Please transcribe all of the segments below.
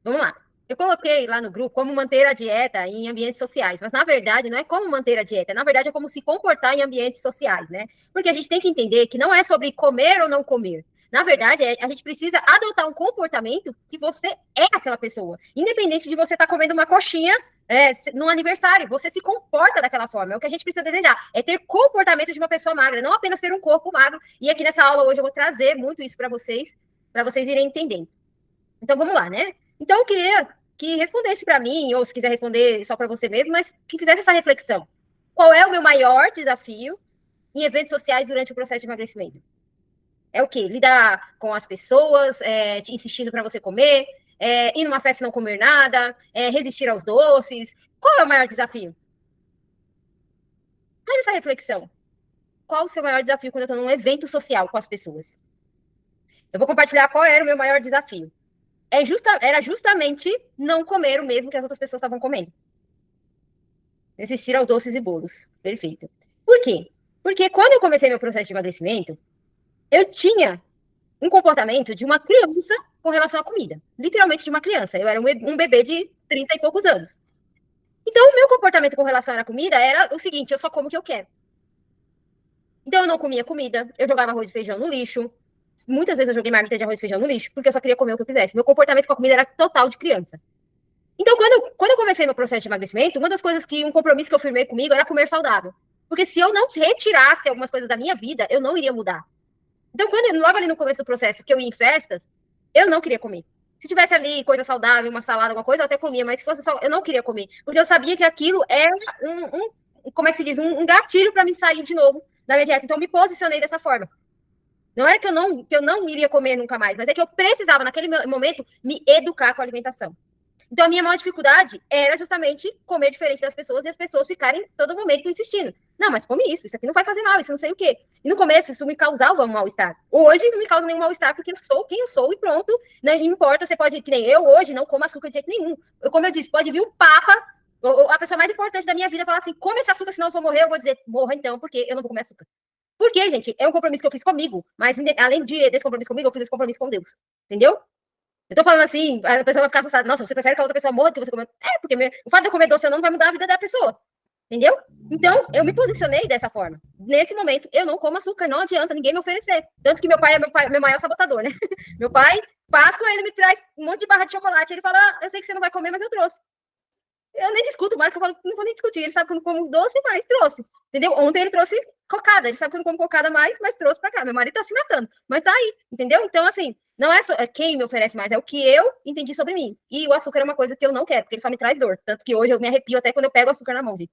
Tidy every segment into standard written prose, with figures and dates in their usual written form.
Vamos lá. Eu coloquei lá no grupo como manter a dieta em ambientes sociais, mas na verdade não é como manter a dieta, na verdade é como se comportar em ambientes sociais, né? Porque a gente tem que entender que não é sobre comer ou não comer. Na verdade, a gente precisa adotar um comportamento que você é aquela pessoa, independente de você estar comendo uma coxinha no aniversário, você se comporta daquela forma. É o que a gente precisa desejar, é ter comportamento de uma pessoa magra, não apenas ter um corpo magro. E aqui nessa aula hoje eu vou trazer muito isso para vocês irem entendendo. Então vamos lá, né? Então eu queria que respondesse para mim, ou se quiser responder só para você mesmo, mas que fizesse essa reflexão. Qual é o meu maior desafio em eventos sociais durante o processo de emagrecimento? É o quê? Lidar com as pessoas, insistindo para você comer, ir numa festa e não comer nada, resistir aos doces. Qual é o maior desafio? Faz essa reflexão. Qual o seu maior desafio quando eu estou num evento social com as pessoas? Eu vou compartilhar qual era o meu maior desafio. Era justamente não comer o mesmo que as outras pessoas estavam comendo. Resistir aos doces e bolos. Perfeito. Por quê? Porque quando eu comecei meu processo de emagrecimento, eu tinha um comportamento de uma criança com relação à comida. Literalmente de uma criança. Eu era um bebê de 30 e poucos anos. Então, o meu comportamento com relação à comida era o seguinte: eu só como o que eu quero. Então, eu não comia comida, eu jogava arroz e feijão no lixo. Muitas vezes eu joguei marmita de arroz e feijão no lixo, porque eu só queria comer o que eu quisesse. Meu comportamento com a comida era total de criança. Então, quando eu comecei meu processo de emagrecimento, uma das coisas um compromisso que eu firmei comigo era comer saudável. Porque se eu não retirasse algumas coisas da minha vida, eu não iria mudar. Então, logo ali no começo do processo, que eu ia em festas, eu não queria comer. Se tivesse ali coisa saudável, uma salada, alguma coisa, eu até comia, mas se fosse só, eu não queria comer. Porque eu sabia que aquilo era como é que se diz, um gatilho para me sair de novo da minha dieta. Então, eu me posicionei dessa forma. Não era que eu não iria comer nunca mais, mas é que eu precisava, naquele momento, me educar com a alimentação. Então, a minha maior dificuldade era justamente comer diferente das pessoas e as pessoas ficarem todo momento insistindo. Não, mas come isso aqui não vai fazer mal, isso não sei o quê. E no começo, isso me causava um mal-estar. Hoje, não me causa nenhum mal-estar, porque eu sou quem eu sou e pronto. Não importa, você pode, que nem eu hoje, não como açúcar de jeito nenhum. Como eu disse, pode vir um papa, a pessoa mais importante da minha vida, falar assim: come esse açúcar, senão eu vou morrer. Eu vou dizer: morra então, porque eu não vou comer açúcar. Porque, gente, é um compromisso que eu fiz comigo, mas além desse compromisso comigo, eu fiz esse compromisso com Deus. Entendeu? Eu tô falando assim, a pessoa vai ficar assustada. Nossa, você prefere que a outra pessoa morra do que você comer? É, porque o fato de eu comer doce ou não vai mudar a vida da pessoa. Entendeu? Então, eu me posicionei dessa forma. Nesse momento, eu não como açúcar, não adianta ninguém me oferecer. Tanto que meu pai é meu maior sabotador, né? Meu pai, Páscoa, ele me traz um monte de barra de chocolate. Ele fala: eu sei que você não vai comer, mas eu trouxe. Eu nem discuto mais, porque eu falo: não vou nem discutir. Ele sabe que eu não como doce, mas trouxe. Entendeu? Ontem ele trouxe cocada. Ele sabe que eu não como cocada mais, mas trouxe pra cá. Meu marido tá se matando, mas tá aí. Entendeu? Então, assim, não é só quem me oferece mais, é o que eu entendi sobre mim. E o açúcar é uma coisa que eu não quero, porque ele só me traz dor. Tanto que hoje eu me arrepio até quando eu pego o açúcar na mão, gente.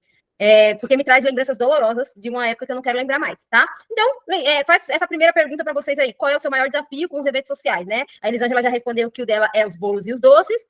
Porque me traz lembranças dolorosas de uma época que eu não quero lembrar mais, tá? Então, faz essa primeira pergunta para vocês aí. Qual é o seu maior desafio com os eventos sociais, né? A Elisângela já respondeu que o dela é os bolos e os doces.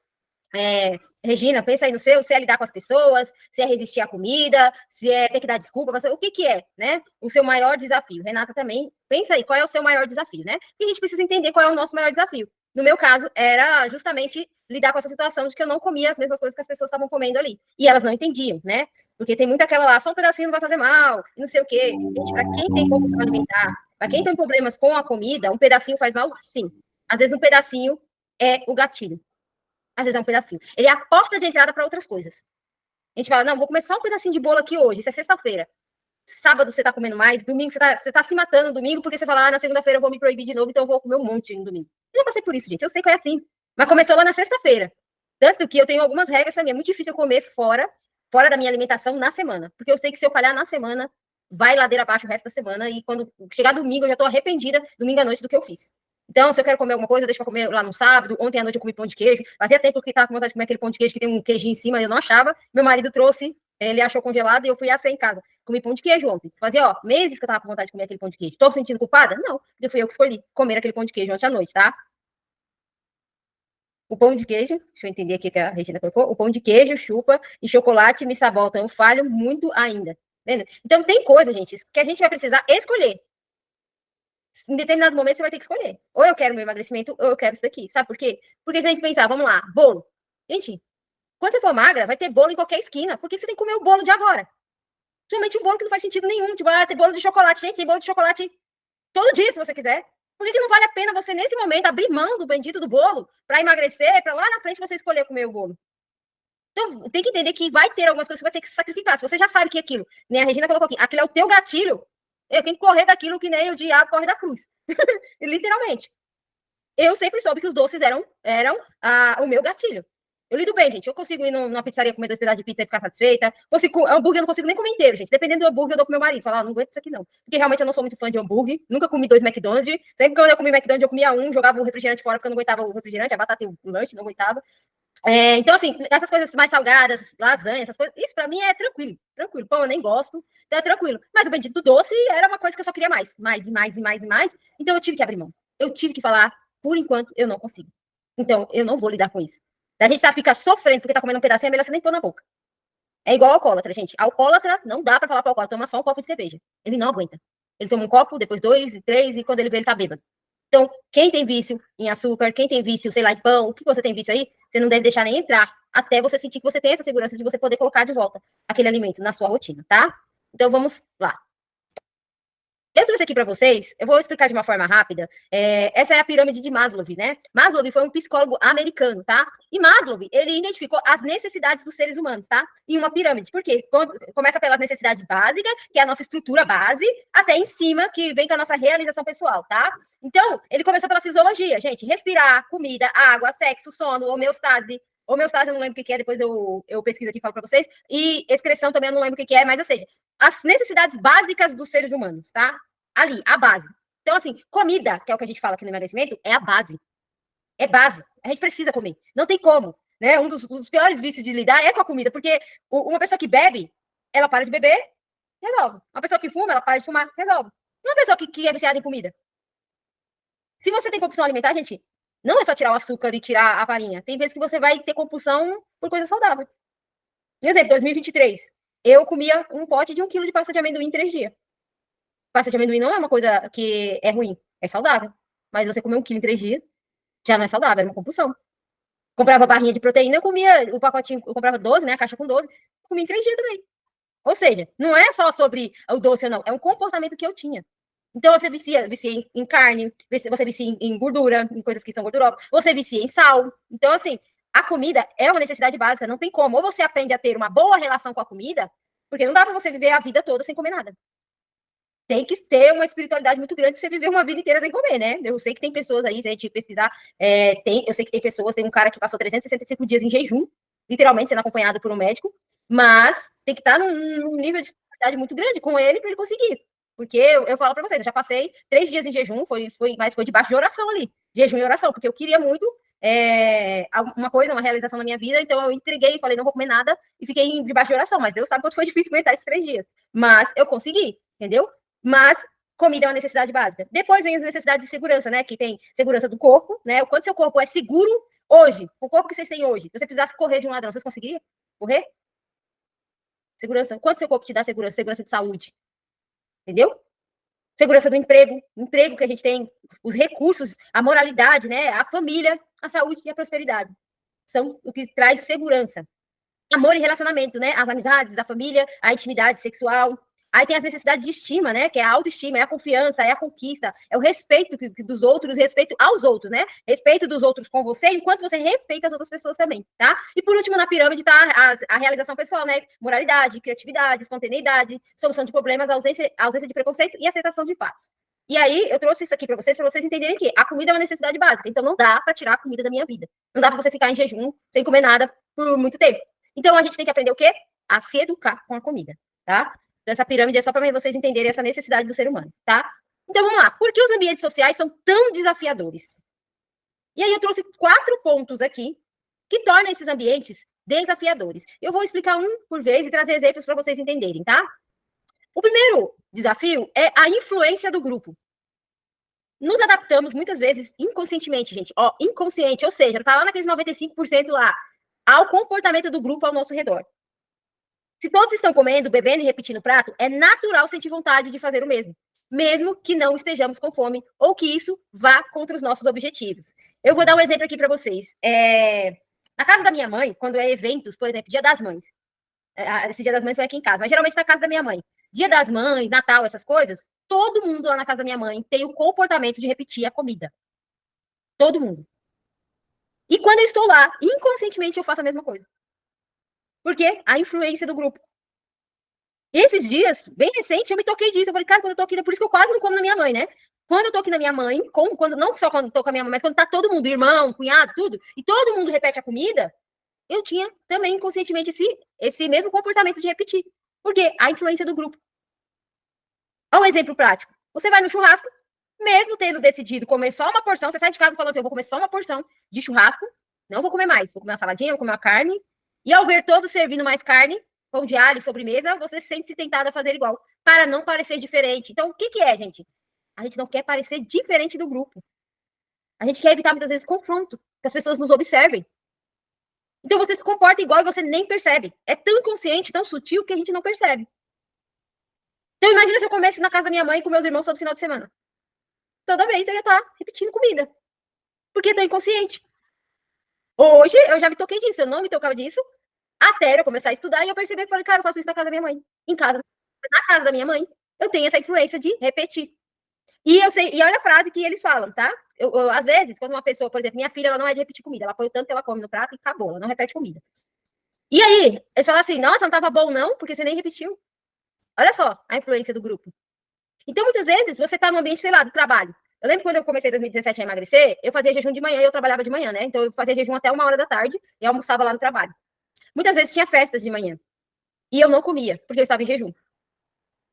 Regina, pensa aí no seu, se é lidar com as pessoas, se é resistir à comida, se é ter que dar desculpa, o que é, né? O seu maior desafio. Renata também, pensa aí, qual é o seu maior desafio, né? E a gente precisa entender qual é o nosso maior desafio. No meu caso, era justamente lidar com essa situação de que eu não comia as mesmas coisas que as pessoas estavam comendo ali. E elas não entendiam, né? Porque tem muito aquela lá, só um pedacinho não vai fazer mal, não sei o quê. Gente, para quem tem compulsão alimentar, para quem tem problemas com a comida, um pedacinho faz mal? Sim. Às vezes um pedacinho é o gatilho. Às vezes é um pedacinho. Ele é a porta de entrada para outras coisas. A gente fala: não, vou comer só um pedacinho de bolo aqui hoje. Isso é sexta-feira. Sábado você tá comendo mais. Domingo você tá se matando no domingo porque você fala: na segunda-feira eu vou me proibir de novo, então eu vou comer um monte no domingo. Eu já passei por isso, gente. Eu sei que é assim. Mas começou lá na sexta-feira. Tanto que eu tenho algumas regras para mim. É muito difícil eu comer fora da minha alimentação na semana. Porque eu sei que se eu falhar na semana, vai ladeira abaixo o resto da semana. E quando chegar domingo, eu já tô arrependida, domingo à noite, do que eu fiz. Então, se eu quero comer alguma coisa, eu deixo pra comer lá no sábado. Ontem à noite eu comi pão de queijo. Fazia tempo que tava com vontade de comer aquele pão de queijo que tem um queijinho em cima, eu não achava. Meu marido trouxe, ele achou congelado e eu fui assar em casa. Comi pão de queijo ontem. Fazia, meses que eu tava com vontade de comer aquele pão de queijo. Tô sentindo culpada? Não, porque fui eu que escolhi comer aquele pão de queijo ontem à noite, tá? O pão de queijo, deixa eu entender aqui que a Regina colocou, o pão de queijo, chupa e chocolate me sabotam. Eu falho muito ainda. Vendo? Então, tem coisa, gente, que a gente vai precisar escolher. Em determinado momento você vai ter que escolher. Ou eu quero meu emagrecimento, ou eu quero isso daqui. Sabe por quê? Porque se a gente pensar, vamos lá, bolo. Gente, quando você for magra, vai ter bolo em qualquer esquina. Por que você tem que comer o bolo de agora? Somente um bolo que não faz sentido nenhum. Tipo, tem bolo de chocolate. Gente, tem bolo de chocolate todo dia, se você quiser. Por que não vale a pena você, nesse momento, abrir mão do bendito do bolo para emagrecer, para lá na frente você escolher comer o bolo? Então, tem que entender que vai ter algumas coisas que vai ter que se sacrificar. Se você já sabe que aquilo, nem a Regina colocou aqui, aquilo é o teu gatilho, eu tenho que correr daquilo que nem o diabo corre da cruz. Literalmente. Eu sempre soube que os doces eram o meu gatilho. Eu lido bem, gente. Eu consigo ir numa pizzaria comer 2 pedaços de pizza e ficar satisfeita. Hambúrguer eu não consigo nem comer inteiro, gente. Dependendo do hambúrguer, eu dou pro meu marido. Falar, não aguento isso aqui, não. Porque realmente eu não sou muito fã de hambúrguer. Nunca comi 2 McDonald's. Sempre que eu comi McDonald's, eu comia um, jogava o refrigerante fora, porque eu não aguentava o refrigerante, a batata e o lanche, não aguentava. Então, assim, essas coisas mais salgadas, lasanha, essas coisas, isso pra mim é tranquilo. Tranquilo. Pão eu nem gosto, então é tranquilo. Mas o bendito do doce era uma coisa que eu só queria mais. Mais e mais e mais e mais. Então eu tive que abrir mão. Eu tive que falar, por enquanto, eu não consigo. Então, eu não vou lidar com isso. A gente fica sofrendo porque tá comendo um pedacinho, é melhor você nem pôr na boca. É igual alcoólatra, gente. Alcoólatra, não dá pra falar pro alcoólatra, toma só um copo de cerveja. Ele não aguenta. Ele toma um copo, depois 2, 3, e quando ele vê, ele tá bêbado. Então, quem tem vício em açúcar, quem tem vício, sei lá, em pão, o que você tem vício aí, você não deve deixar nem entrar, até você sentir que você tem essa segurança de você poder colocar de volta aquele alimento na sua rotina, tá? Então, vamos lá. Eu trouxe aqui para vocês, eu vou explicar de uma forma rápida. Essa é a pirâmide de Maslow, né? Maslow foi um psicólogo americano, tá? E Maslow, ele identificou as necessidades dos seres humanos, tá? Em uma pirâmide. Por quê? Começa pelas necessidades básicas, que é a nossa estrutura base, até em cima, que vem com a nossa realização pessoal, tá? Então, ele começou pela fisiologia, gente. Respirar, comida, água, sexo, sono, homeostase. Homeostase eu não lembro o que é, depois eu pesquiso aqui e falo para vocês. E excreção também eu não lembro o que é, mas ou seja, as necessidades básicas dos seres humanos, tá? Ali, a base. Então, assim, comida, que é o que a gente fala aqui no emagrecimento, é a base. É base. A gente precisa comer. Não tem como. Né? Um dos piores vícios de lidar é com a comida, porque uma pessoa que bebe, ela para de beber, resolve. Uma pessoa que fuma, ela para de fumar, resolve. E uma pessoa que é viciada em comida? Se você tem compulsão alimentar, gente, não é só tirar o açúcar e tirar a farinha. Tem vezes que você vai ter compulsão por coisa saudável. Por exemplo, 2023, eu comia um pote de 1 quilo de pasta de amendoim em 3 dias. Pasta de amendoim não é uma coisa que é ruim, é saudável. Mas você comer 1 quilo em 3 dias, já não é saudável, é uma compulsão. Comprava barrinha de proteína, eu comia o pacotinho, eu comprava 12, né, a caixa com 12, comia em 3 dias também. Ou seja, não é só sobre o doce ou não, é um comportamento que eu tinha. Então, você vicia em carne, você vicia em gordura, em coisas que são gordurosas, você vicia em sal. Então, assim, a comida é uma necessidade básica, não tem como. Ou você aprende a ter uma boa relação com a comida, porque não dá para você viver a vida toda sem comer nada. Tem que ter uma espiritualidade muito grande para você viver uma vida inteira sem comer, né? Eu sei que tem pessoas aí, se a gente pesquisar, eu sei que tem pessoas, tem um cara que passou 365 dias em jejum, literalmente sendo acompanhado por um médico, mas tem que estar num nível de espiritualidade muito grande com ele para ele conseguir. Porque eu falo para vocês, eu já passei 3 dias em jejum, mas foi debaixo de oração ali, jejum e oração, porque eu queria muito uma coisa, uma realização na minha vida, então eu entreguei, falei, não vou comer nada, e fiquei debaixo de oração, mas Deus sabe quanto foi difícil aguentar esses 3 dias. Mas eu consegui, entendeu? Mas comida é uma necessidade básica. Depois vem as necessidades de segurança, né? Que tem segurança do corpo, né? O quanto seu corpo é seguro hoje, o corpo que vocês têm hoje. Se você precisasse correr de um ladrão, vocês conseguiriam correr? Segurança. Quanto seu corpo te dá segurança? Segurança de saúde. Entendeu? Segurança do emprego que a gente tem, os recursos, a moralidade, né? A família, a saúde e a prosperidade. São o que traz segurança. Amor e relacionamento, né? As amizades, a família, a intimidade sexual. Aí tem as necessidades de estima, né? Que é a autoestima, é a confiança, é a conquista, é o respeito dos outros, respeito aos outros, né? Respeito dos outros com você, enquanto você respeita as outras pessoas também, tá? E por último, na pirâmide tá a realização pessoal, né? Moralidade, criatividade, espontaneidade, solução de problemas, ausência de preconceito e aceitação de fatos. E aí, eu trouxe isso aqui para vocês entenderem que a comida é uma necessidade básica, então não dá para tirar a comida da minha vida. Não dá para você ficar em jejum, sem comer nada por muito tempo. Então, a gente tem que aprender o quê? A se educar com a comida, tá? Então, essa pirâmide é só para vocês entenderem essa necessidade do ser humano, tá? Então, vamos lá. Por que os ambientes sociais são tão desafiadores? E aí, eu trouxe 4 pontos aqui que tornam esses ambientes desafiadores. Eu vou explicar um por vez e trazer exemplos para vocês entenderem, tá? O primeiro desafio é a influência do grupo. Nos adaptamos, muitas vezes, inconscientemente, gente. Ó, inconsciente, ou seja, tá lá naqueles 95% lá, ao comportamento do grupo ao nosso redor. Se todos estão comendo, bebendo e repetindo o prato, é natural sentir vontade de fazer o mesmo que não estejamos com fome ou que isso vá contra os nossos objetivos. Eu vou dar um exemplo aqui para vocês. Na casa da minha mãe, quando é eventos, por exemplo, Dia das Mães, esse Dia das Mães foi aqui em casa, mas geralmente na casa da minha mãe. Dia das Mães, Natal, essas coisas, todo mundo lá na casa da minha mãe tem o comportamento de repetir a comida. Todo mundo. E quando eu estou lá, inconscientemente eu faço a mesma coisa. Porque a influência do grupo. E esses dias, bem recente, eu me toquei disso. Eu falei, cara, quando eu tô aqui, por isso que eu quase não como na minha mãe, né? Quando eu tô aqui na minha mãe, quando, não só quando eu tô com a minha mãe, mas quando tá todo mundo, irmão, cunhado, tudo, e todo mundo repete a comida, eu tinha também inconscientemente esse mesmo comportamento de repetir. Porque a influência do grupo. Olha um exemplo prático. Você vai no churrasco, mesmo tendo decidido comer só uma porção, você sai de casa falando assim, eu vou comer só uma porção de churrasco, não vou comer mais, vou comer uma saladinha, vou comer uma carne, e ao ver todos servindo mais carne, pão de alho, sobremesa, você se sente tentada a fazer igual, para não parecer diferente. Então, o que é, gente? A gente não quer parecer diferente do grupo. A gente quer evitar, muitas vezes, confronto, que as pessoas nos observem. Então, você se comporta igual e você nem percebe. É tão inconsciente, tão sutil, que a gente não percebe. Então, imagina se eu comesse na casa da minha mãe com meus irmãos todo final de semana. Toda vez eu ia estar repetindo comida. Porque é tão inconsciente. Hoje, eu já me toquei disso. Eu não me tocava disso até eu começar a estudar e eu percebi que falei, cara, eu faço isso na casa da minha mãe. Em casa, na casa da minha mãe, eu tenho essa influência de repetir. E eu sei, e olha a frase que eles falam, tá? Às vezes, quando uma pessoa, por exemplo, minha filha, ela não é de repetir comida, ela põe o tanto que ela come no prato e acabou, ela não repete comida. E aí, eles falam assim, nossa, não tava bom não, porque você nem repetiu. Olha só a influência do grupo. Então, muitas vezes, você tá no ambiente, sei lá, do trabalho. Eu lembro quando eu comecei em 2017 a emagrecer, eu fazia jejum de manhã e eu trabalhava de manhã, né? Então, eu fazia jejum até 1h da tarde e almoçava lá no trabalho. Muitas vezes tinha festas de manhã. E eu não comia, porque eu estava em jejum.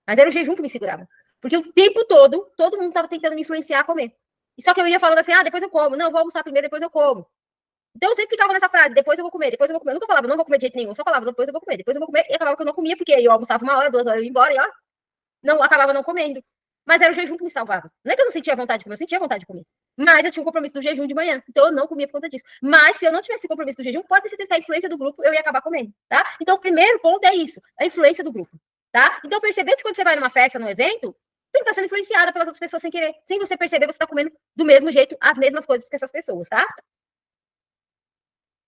Mas era o jejum que me segurava. Porque o tempo todo mundo estava tentando me influenciar a comer. E só que eu ia falando assim, depois eu como. Não, vou almoçar primeiro, depois eu como. Então eu sempre ficava nessa frase, depois eu vou comer, depois eu vou comer. Eu nunca falava, não vou comer de jeito nenhum. Eu só falava, depois eu vou comer, depois eu vou comer. E acabava que eu não comia, porque eu almoçava 1 hora, 2 horas, eu ia embora e ó, não, acabava não comendo. Mas era o jejum que me salvava. Não é que eu não sentia vontade de comer, eu sentia vontade de comer. Mas eu tinha um compromisso do jejum de manhã, então eu não comia por conta disso. Mas se eu não tivesse compromisso do jejum, pode ser testar a influência do grupo, eu ia acabar comendo, tá? Então o primeiro ponto é isso, a influência do grupo, tá? Então perceber se quando você vai numa festa, num evento, você está sendo influenciada pelas outras pessoas sem querer. Sem você perceber, você está comendo do mesmo jeito as mesmas coisas que essas pessoas, tá?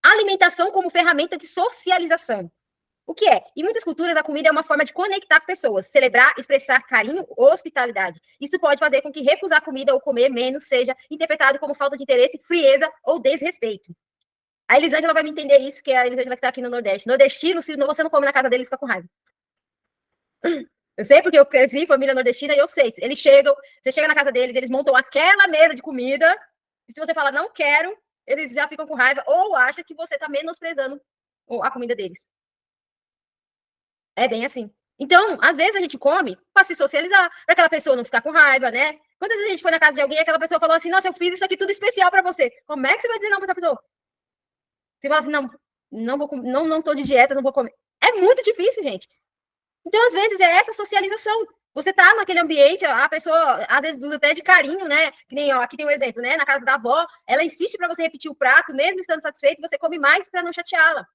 Alimentação como ferramenta de socialização. O que é? Em muitas culturas, a comida é uma forma de conectar pessoas, celebrar, expressar carinho ou hospitalidade. Isso pode fazer com que recusar comida ou comer menos seja interpretado como falta de interesse, frieza ou desrespeito. A Elisângela vai me entender isso, que é a Elisângela que está aqui no Nordeste. Nordestino, se você não come na casa dele, ele fica com raiva. Eu sei porque eu cresci família nordestina e eu sei. Eles chegam, você chega na casa deles, eles montam aquela mesa de comida, e se você fala não quero, eles já ficam com raiva ou acham que você está menosprezando a comida deles. É bem assim. Então, às vezes a gente come para se socializar, para aquela pessoa não ficar com raiva, né? Quantas vezes a gente foi na casa de alguém e aquela pessoa falou assim, nossa, eu fiz isso aqui tudo especial para você. Como é que você vai dizer não para essa pessoa? Você fala assim, não tô de dieta, não vou comer. É muito difícil, gente. Então, às vezes, é essa socialização. Você tá naquele ambiente, a pessoa, às vezes, usa até de carinho, né? Que nem, ó, aqui tem um exemplo, né? Na casa da avó, ela insiste para você repetir o prato, mesmo estando satisfeito, você come mais para não chateá-la.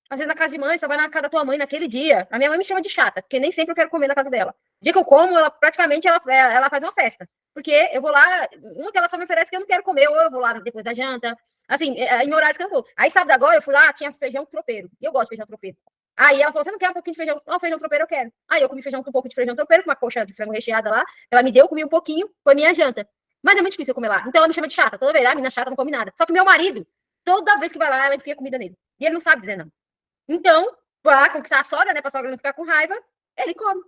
Às vezes na casa de mãe, você vai na casa da tua mãe naquele dia. A minha mãe me chama de chata, porque nem sempre eu quero comer na casa dela. O dia que eu como, ela praticamente ela faz uma festa. Porque eu vou lá, uma que ela só me oferece que eu não quero comer, ou eu vou lá depois da janta. Assim, em horários que eu vou. Aí sábado agora eu fui lá, tinha feijão tropeiro. E eu gosto de feijão tropeiro. Aí ela falou: você não quer um pouquinho de feijão? Não, feijão tropeiro eu quero. Aí eu comi feijão com um pouco de feijão tropeiro, com uma coxa de frango recheada lá. Ela me deu, comi um pouquinho, foi minha janta. Mas é muito difícil eu comer lá. Então ela me chama de chata. Toda vez, a menina chata não come nada. Só que meu marido, toda vez que vai lá, ela enfia comida nele. E ele não sabe dizer não. Então, para conquistar a sogra, né, para a sogra não ficar com raiva, ele come.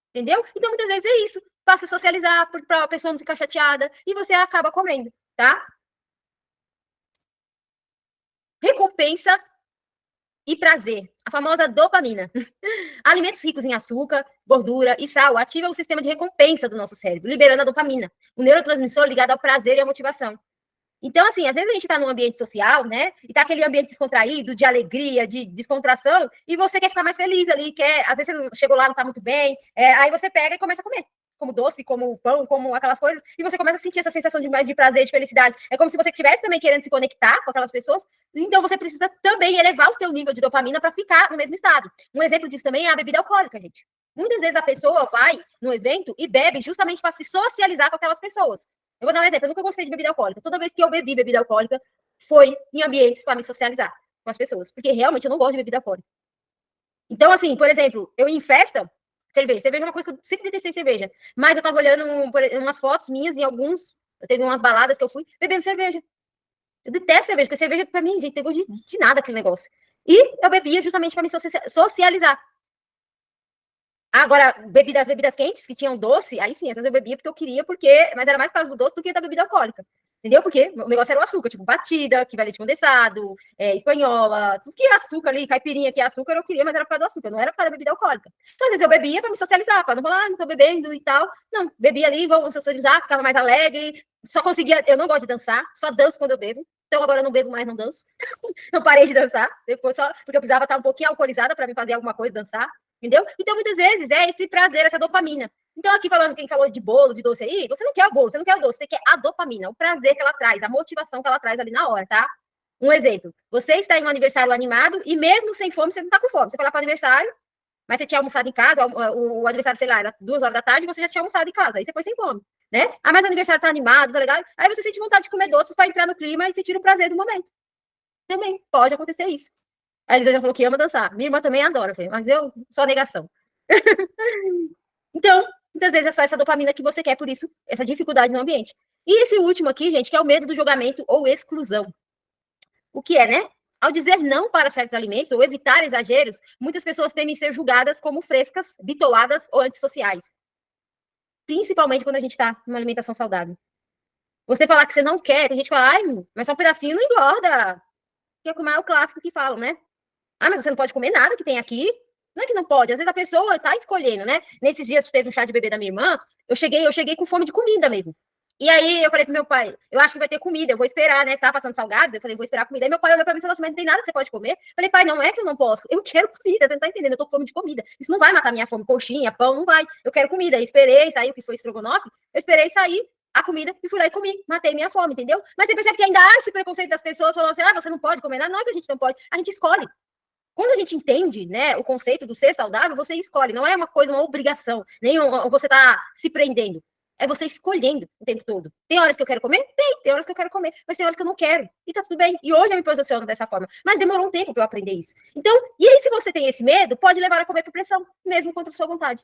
Entendeu? Então, muitas vezes é isso. Passa a socializar para a pessoa não ficar chateada e você acaba comendo, tá? Recompensa e prazer. A famosa dopamina. Alimentos ricos em açúcar, gordura e sal ativam o sistema de recompensa do nosso cérebro, liberando a dopamina, o neurotransmissor ligado ao prazer e à motivação. Então, assim, às vezes a gente está num ambiente social, né? E tá aquele ambiente descontraído, de alegria, de descontração, e você quer ficar mais feliz ali, às vezes você chegou lá, não tá muito bem, aí você pega e começa a comer. Como doce, como pão, como aquelas coisas, e você começa a sentir essa sensação de prazer, de felicidade. É como se você estivesse também querendo se conectar com aquelas pessoas, então você precisa também elevar o seu nível de dopamina para ficar no mesmo estado. Um exemplo disso também é a bebida alcoólica, gente. Muitas vezes a pessoa vai no evento e bebe justamente para se socializar com aquelas pessoas. Eu vou dar um exemplo, eu nunca gostei de bebida alcoólica. Toda vez que eu bebi bebida alcoólica, foi em ambientes para me socializar com as pessoas, porque realmente eu não gosto de bebida alcoólica. Então, assim, por exemplo, eu ia em festa, Cerveja. Cerveja é uma coisa que eu sempre detestei cerveja. Mas eu tava olhando umas fotos minhas e teve umas baladas que eu fui bebendo cerveja. Eu detesto cerveja, porque cerveja, pra mim, gente, tem gosto de nada aquele negócio. E eu bebia justamente pra me socializar. Agora, bebidas quentes que tinham doce, aí sim, às vezes eu bebia porque eu queria, mas era mais por causa do doce do que da bebida alcoólica. Entendeu? Porque o negócio era o açúcar, tipo batida, que vai leite condensado, espanhola, tudo que é açúcar ali, caipirinha que é açúcar, eu queria, mas era por causa do açúcar, não era por causa da bebida alcoólica. Então, às vezes eu bebia para me socializar, para não falar, não tô bebendo e tal. Não, bebia ali, vou socializar, ficava mais alegre, só conseguia, eu não gosto de dançar, só danço quando eu bebo. Então agora eu não bebo mais, não danço. Não parei de dançar, depois só porque eu precisava estar um pouquinho alcoolizada para me fazer alguma coisa, dançar. Entendeu? Então, muitas vezes, é esse prazer, essa dopamina. Então, aqui falando, quem falou de bolo, de doce aí, você não quer o bolo, você não quer o doce, você quer a dopamina, o prazer que ela traz, a motivação que ela traz ali na hora, tá? Um exemplo, você está em um aniversário animado e mesmo sem fome, você não está com fome. Você foi lá para o aniversário, mas você tinha almoçado em casa, o aniversário, sei lá, era 2 horas da tarde, você já tinha almoçado em casa, aí você foi sem fome, né? Ah, mas o aniversário tá animado, tá legal? Aí você sente vontade de comer doces para entrar no clima e sentir o prazer do momento. Também pode acontecer isso. A Elisa já falou que ama dançar. Minha irmã também adora, mas eu sou a negação. Então, muitas vezes é só essa dopamina que você quer, por isso, essa dificuldade no ambiente. E esse último aqui, gente, que é o medo do julgamento ou exclusão. O que é, né? Ao dizer não para certos alimentos ou evitar exageros, muitas pessoas temem ser julgadas como frescas, bitoladas ou antissociais. Principalmente quando a gente está numa alimentação saudável. Você falar que você não quer, tem gente que fala, ai, mas só um pedacinho não engorda. Que é o clássico que falam, né? Ah, mas você não pode comer nada que tem aqui. Não é que não pode, às vezes a pessoa está escolhendo, né? Nesses dias teve um chá de bebê da minha irmã, eu cheguei com fome de comida mesmo. E aí eu falei pro meu pai, eu acho que vai ter comida, eu vou esperar, né? Tá passando salgados, eu falei, vou esperar a comida. Aí meu pai olhou pra mim e falou assim, mas não tem nada que você pode comer? Eu falei, pai, não é que eu não posso, eu quero comida, você não tá entendendo, eu tô com fome de comida. Isso não vai matar minha fome, coxinha, pão, não vai. Eu quero comida. Eu esperei, saiu o que foi estrogonofe, eu esperei sair a comida e fui lá e comi, matei minha fome, entendeu? Mas você percebe que ainda há esse preconceito das pessoas falando assim, ah, você não pode comer nada, não é que a gente não pode, a gente escolhe. Quando a gente entende, né, o conceito do ser saudável, você escolhe, não é uma coisa, uma obrigação, nem você tá se prendendo. É você escolhendo o tempo todo. Tem horas que eu quero comer? Tem horas que eu quero comer, mas tem horas que eu não quero. E tá tudo bem. E hoje eu me posiciono dessa forma. Mas demorou um tempo para eu aprender isso. Então, e aí se você tem esse medo, pode levar a comer por pressão, mesmo contra a sua vontade.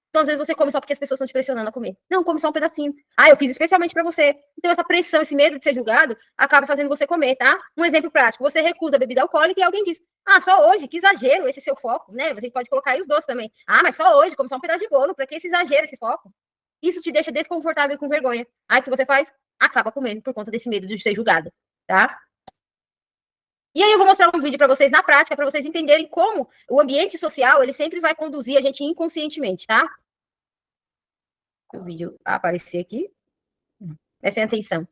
Então, às vezes, você come só porque as pessoas estão te pressionando a comer. Não, come só um pedacinho. Ah, eu fiz especialmente para você. Então, essa pressão, esse medo de ser julgado, acaba fazendo você comer, tá? Um exemplo prático. Você recusa a bebida alcoólica e alguém diz, ah, só hoje, que exagero, esse seu foco, né? Você pode colocar aí os doces também. Ah, mas só hoje, come só um pedaço de bolo, para que esse exagero, esse foco? Isso te deixa desconfortável e com vergonha. Aí, o que você faz? Acaba comendo por conta desse medo de ser julgada, tá? E aí eu vou mostrar um vídeo para vocês na prática, para vocês entenderem como o ambiente social, ele sempre vai conduzir a gente inconscientemente, tá? O vídeo aparecer aqui. Prestem atenção.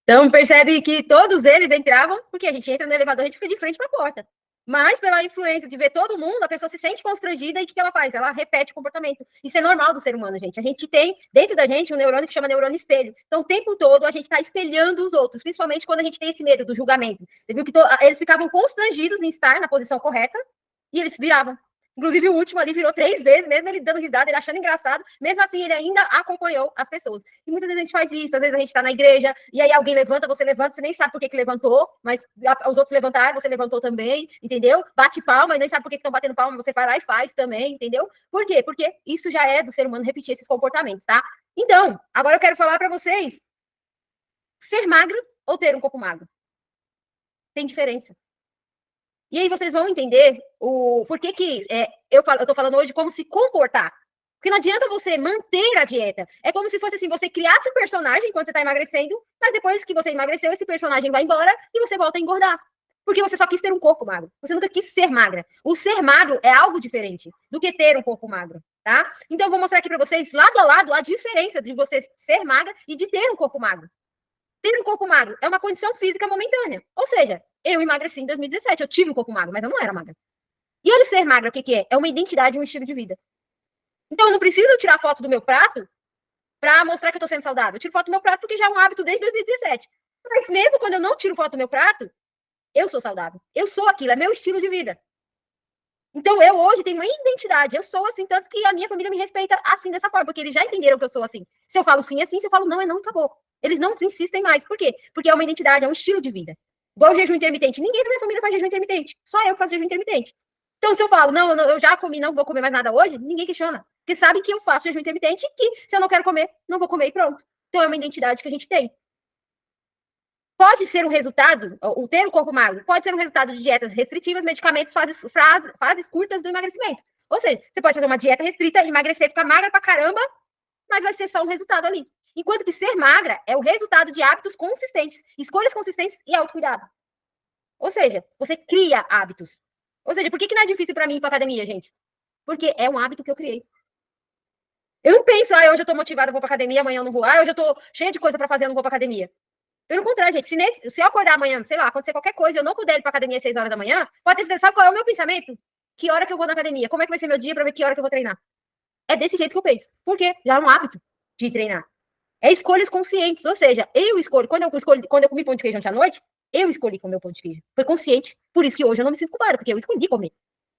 Então, percebe que todos eles entravam, porque a gente entra no elevador, a gente fica de frente para a porta. Mas pela influência de ver todo mundo, a pessoa se sente constrangida e o que ela faz? Ela repete o comportamento. Isso é normal do ser humano, gente. A gente tem dentro da gente um neurônio que chama neurônio espelho. Então, o tempo todo a gente está espelhando os outros, principalmente quando a gente tem esse medo do julgamento. Você viu que eles ficavam constrangidos em estar na posição correta e eles viravam. Inclusive, o último ali virou 3 vezes, mesmo ele dando risada, ele achando engraçado. Mesmo assim, ele ainda acompanhou as pessoas. E muitas vezes a gente faz isso. Às vezes a gente está na igreja, e aí alguém levanta, você nem sabe por que levantou, mas os outros levantaram, você levantou também, entendeu? Bate palma e nem sabe por que estão batendo palma, você vai lá e faz também, entendeu? Por quê? Porque isso já é do ser humano repetir esses comportamentos, tá? Então, agora eu quero falar para vocês, ser magro ou ter um corpo magro? Tem diferença. E aí vocês vão entender o porquê que eu tô falando hoje como se comportar. Porque não adianta você manter a dieta. É como se fosse assim, você criasse um personagem quando você está emagrecendo, mas depois que você emagreceu, esse personagem vai embora e você volta a engordar. Porque você só quis ter um corpo magro. Você nunca quis ser magra. O ser magro é algo diferente do que ter um corpo magro, tá? Então, eu vou mostrar aqui para vocês, lado a lado, a diferença de você ser magra e de ter um corpo magro. Ter um corpo magro é uma condição física momentânea. Ou seja, eu emagreci em 2017, eu tive um corpo magro, mas eu não era magra. E ele ser magra, o que é? É uma identidade, um estilo de vida. Então, eu não preciso tirar foto do meu prato para mostrar que eu tô sendo saudável. Eu tiro foto do meu prato porque já é um hábito desde 2017. Mas mesmo quando eu não tiro foto do meu prato, eu sou saudável. Eu sou aquilo, é meu estilo de vida. Então, eu hoje tenho uma identidade. Eu sou assim, tanto que a minha família me respeita assim, dessa forma, porque eles já entenderam que eu sou assim. Se eu falo sim, é sim. Se eu falo não, é não, acabou. Eles não insistem mais. Por quê? Porque é uma identidade, é um estilo de vida. Igual o jejum intermitente. Ninguém da minha família faz jejum intermitente. Só eu faço jejum intermitente. Então, se eu falo, não, eu já comi, não vou comer mais nada hoje, ninguém questiona. Porque sabe que eu faço jejum intermitente e que se eu não quero comer, não vou comer e pronto. Então, é uma identidade que a gente tem. Pode ser um resultado, o ter um corpo magro, pode ser um resultado de dietas restritivas, medicamentos, fases curtas do emagrecimento. Ou seja, você pode fazer uma dieta restrita, emagrecer, ficar magra pra caramba, mas vai ser só um resultado ali. Enquanto que ser magra é o resultado de hábitos consistentes, escolhas consistentes e autocuidado. Ou seja, você cria hábitos. Ou seja, por que não é difícil para mim ir pra academia, gente? Porque é um hábito que eu criei. Eu não penso, hoje eu tô motivada, vou pra academia, amanhã eu não vou. Hoje eu tô cheia de coisa para fazer, eu não vou pra academia. Pelo contrário, gente, se eu acordar amanhã, sei lá, acontecer qualquer coisa, eu não puder ir pra academia às 6 horas da manhã, pode ter certeza, sabe qual é o meu pensamento? Que hora que eu vou na academia? Como é que vai ser meu dia pra ver que hora que eu vou treinar? É desse jeito que eu penso. Por quê? Já é um hábito de treinar. É escolhas conscientes, ou seja, eu escolho, quando eu comi pão de queijo ontem à noite, eu escolhi comer o pão de queijo. Foi consciente. Por isso que hoje eu não me sinto culpada, porque eu escolhi comer.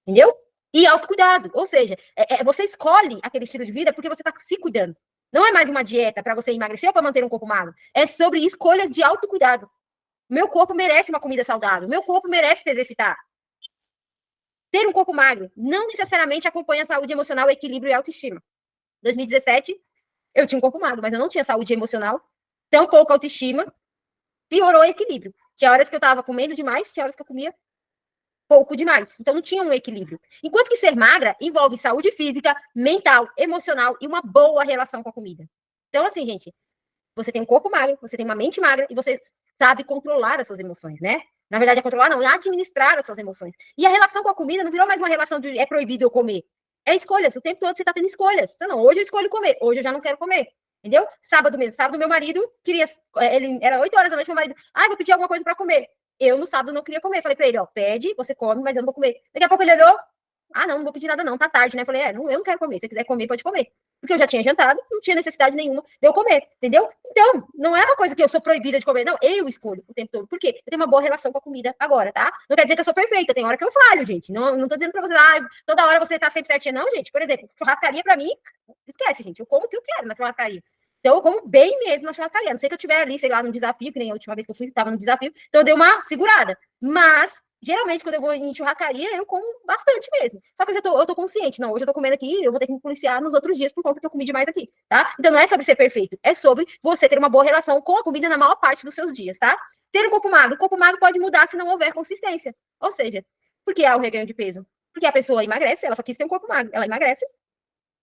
Entendeu? E autocuidado, ou seja, você escolhe aquele estilo de vida porque você está se cuidando. Não é mais uma dieta para você emagrecer ou para manter um corpo magro. É sobre escolhas de autocuidado. Meu corpo merece uma comida saudável. Meu corpo merece se exercitar. Ter um corpo magro não necessariamente acompanha a saúde emocional, equilíbrio e autoestima. Em 2017, eu tinha um corpo magro, mas eu não tinha saúde emocional, tão pouca autoestima, piorou o equilíbrio. Tinha horas que eu estava comendo demais, tinha horas que eu comia pouco demais. Então não tinha um equilíbrio. Enquanto que ser magra envolve saúde física, mental, emocional e uma boa relação com a comida. Então, assim, gente, você tem um corpo magro, você tem uma mente magra e você sabe controlar as suas emoções, né? Na verdade, é controlar, não, é administrar as suas emoções. E a relação com a comida não virou mais uma relação de é proibido eu comer. É escolhas. O tempo todo você tá tendo escolhas. Então, não, hoje eu escolho comer, hoje eu já não quero comer. Entendeu? Sábado mesmo. Sábado, meu marido queria. Ele era 8 horas da noite, meu marido. Vou pedir alguma coisa para comer. Eu, no sábado, não queria comer. Falei para ele, ó, pede, você come, mas eu não vou comer. Daqui a pouco ele olhou. Não vou pedir nada, não. Tá tarde, né? Falei, eu não quero comer. Se você quiser comer, pode comer. Porque eu já tinha jantado, não tinha necessidade nenhuma de eu comer, entendeu? Então, não é uma coisa que eu sou proibida de comer, não. Eu escolho o tempo todo. Por quê? Eu tenho uma boa relação com a comida agora, tá? Não quer dizer que eu sou perfeita, tem hora que eu falho, gente. Não tô dizendo pra vocês, toda hora você tá sempre certinha, não, gente. Por exemplo, churrascaria pra mim, esquece, gente. Eu como o que eu quero na churrascaria. Então, eu como bem mesmo na churrascaria. A não sei que eu estiver ali, sei lá, num desafio, que nem a última vez que eu fui, tava no desafio. Então, eu dei uma segurada. Mas geralmente, quando eu vou em churrascaria, eu como bastante mesmo. Só que eu tô consciente. Não, hoje eu tô comendo aqui, eu vou ter que me policiar nos outros dias por conta que eu comi demais aqui, tá? Então não é sobre ser perfeito, é sobre você ter uma boa relação com a comida na maior parte dos seus dias, tá? Ter um corpo magro. O corpo magro pode mudar se não houver consistência. Ou seja, por que há o reganho de peso? Porque a pessoa emagrece, ela só quis ter um corpo magro. Ela emagrece,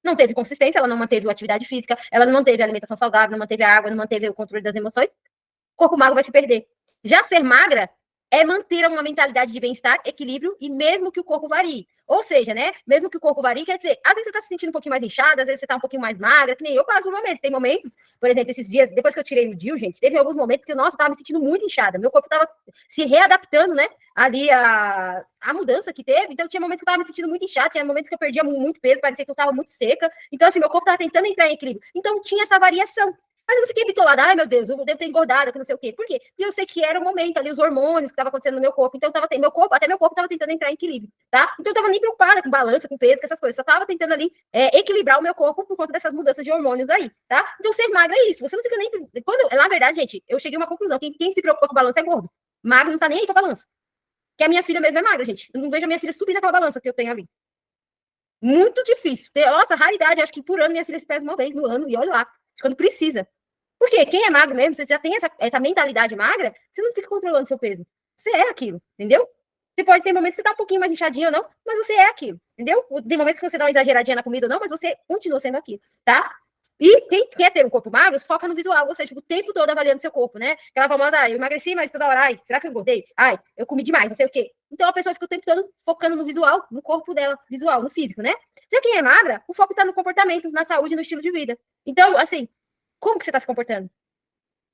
não teve consistência, ela não manteve a atividade física, ela não manteve a alimentação saudável, não manteve a água, não manteve o controle das emoções. O corpo magro vai se perder. Já ser magra é manter uma mentalidade de bem-estar, equilíbrio e mesmo que o corpo varie. Ou seja, né, mesmo que o corpo varie, quer dizer, às vezes você tá se sentindo um pouquinho mais inchada, às vezes você tá um pouquinho mais magra, que nem eu passo por momentos. Tem momentos, por exemplo, esses dias, depois que eu tirei o DIU, gente, teve alguns momentos que, nossa, eu tava me sentindo muito inchada. Meu corpo tava se readaptando, né, ali a mudança que teve. Então, tinha momentos que eu tava me sentindo muito inchada, tinha momentos que eu perdia muito peso, parecia que eu tava muito seca. Então, assim, meu corpo tava tentando entrar em equilíbrio. Então, tinha essa variação. Mas eu não fiquei bitolada, ai meu Deus, eu devo ter engordado, que não sei o quê. Por quê? Porque eu sei que era o momento ali, os hormônios que estavam acontecendo no meu corpo. Então, tava, até meu corpo estava tentando entrar em equilíbrio, tá? Então, eu tava nem preocupada com balança, com peso, com essas coisas. Só tava tentando ali equilibrar o meu corpo por conta dessas mudanças de hormônios aí, tá? Então, ser magra é isso. Você não fica nem. Na verdade, gente, eu cheguei a uma conclusão: quem se preocupa com balança é gordo. Magro não tá nem aí pra balança. Que a minha filha mesmo é magra, gente. Eu não vejo a minha filha subir naquela balança que eu tenho ali. Muito difícil. Nossa, raridade. Acho que por ano minha filha se pesa uma vez no ano e olha lá. Quando precisa. Porque quem é magro mesmo, você já tem essa mentalidade magra, você não fica controlando seu peso. Você é aquilo, entendeu? Você pode ter momentos que você tá um pouquinho mais inchadinho ou não, mas você é aquilo, entendeu? Tem momentos que você dá uma exageradinha na comida ou não, mas você continua sendo aquilo, tá? E quem quer ter um corpo magro, foca no visual, ou seja, o tempo todo avaliando seu corpo, né? Aquela famosa, eu emagreci, mas toda hora, ai, será que eu engordei? Ai, eu comi demais, não sei o quê. Então a pessoa fica o tempo todo focando no visual, no corpo dela, visual, no físico, né? Já quem é magra, o foco tá no comportamento, na saúde, no estilo de vida. Então, assim, como que você está se comportando?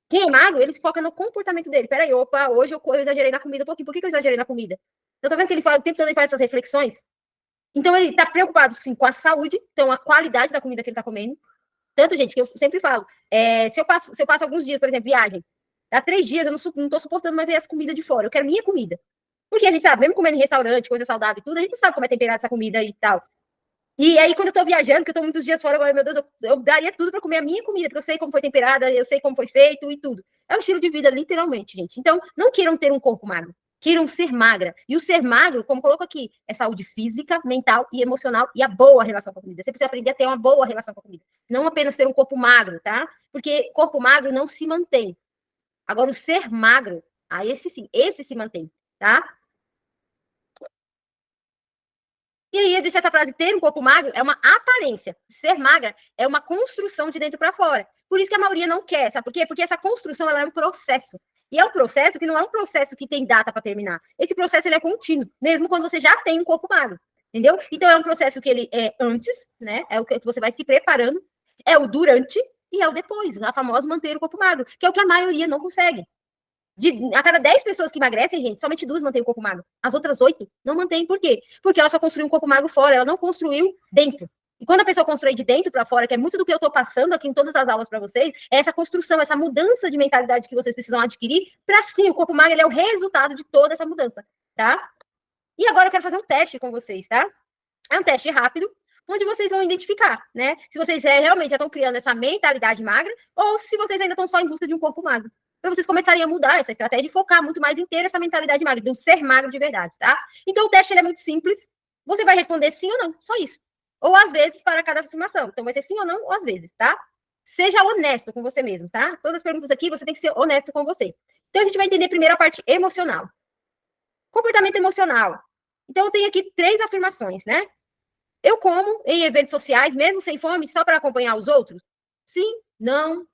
Quem é magro, ele se foca no comportamento dele. Peraí, opa, hoje eu exagerei na comida, por que eu exagerei na comida? Eu tô vendo que ele fala, o tempo todo ele faz essas reflexões. Então, ele tá preocupado, sim, com a saúde, então, a qualidade da comida que ele tá comendo. Tanto, gente, que eu sempre falo, se eu passo alguns dias, por exemplo, viagem, há 3 dias eu não tô suportando mais ver essa comida de fora, eu quero minha comida. Porque a gente sabe, mesmo comendo em restaurante, coisa saudável e tudo, a gente sabe como é temperada essa comida e tal. E aí, quando eu tô viajando, que eu tô muitos dias fora, agora, meu Deus, eu daria tudo para comer a minha comida, porque eu sei como foi temperada, eu sei como foi feito e tudo. É um estilo de vida, literalmente, gente. Então, não queiram ter um corpo magro, queiram ser magra. E o ser magro, como coloco aqui, é saúde física, mental e emocional e a boa relação com a comida. Você precisa aprender a ter uma boa relação com a comida. Não apenas ter um corpo magro, tá? Porque corpo magro não se mantém. Agora, o ser magro, esse sim, esse se mantém, tá? E aí, deixa essa frase, ter um corpo magro é uma aparência. Ser magra é uma construção de dentro para fora. Por isso que a maioria não quer, sabe por quê? Porque essa construção ela é um processo. E é um processo que não é um processo que tem data para terminar. Esse processo ele é contínuo, mesmo quando você já tem um corpo magro. Entendeu? Então é um processo que ele é antes, né? É o que você vai se preparando, é o durante e é o depois, a famosa manter o corpo magro, que é o que a maioria não consegue. A cada 10 pessoas que emagrecem, gente, somente 2 mantêm o corpo magro. As outras 8 não mantêm. Por quê? Porque ela só construiu um corpo magro fora, ela não construiu dentro. E quando a pessoa constrói de dentro para fora, que é muito do que eu estou passando aqui em todas as aulas para vocês, é essa construção, essa mudança de mentalidade que vocês precisam adquirir para sim, o corpo magro ele é o resultado de toda essa mudança, tá? E agora eu quero fazer um teste com vocês, tá? É um teste rápido, onde vocês vão identificar, né? Se vocês realmente já estão criando essa mentalidade magra ou se vocês ainda estão só em busca de um corpo magro. Para vocês começarem a mudar essa estratégia e focar muito mais em ter essa mentalidade magra, de um ser magro de verdade, tá? Então, o teste ele é muito simples. Você vai responder sim ou não, só isso. Ou às vezes para cada afirmação. Então, vai ser sim ou não, ou às vezes, tá? Seja honesto com você mesmo, tá? Todas as perguntas aqui, você tem que ser honesto com você. Então, a gente vai entender primeiro a parte emocional. Comportamento emocional. Então, eu tenho aqui 3 afirmações, né? Eu como em eventos sociais, mesmo sem fome, só para acompanhar os outros? Sim, não.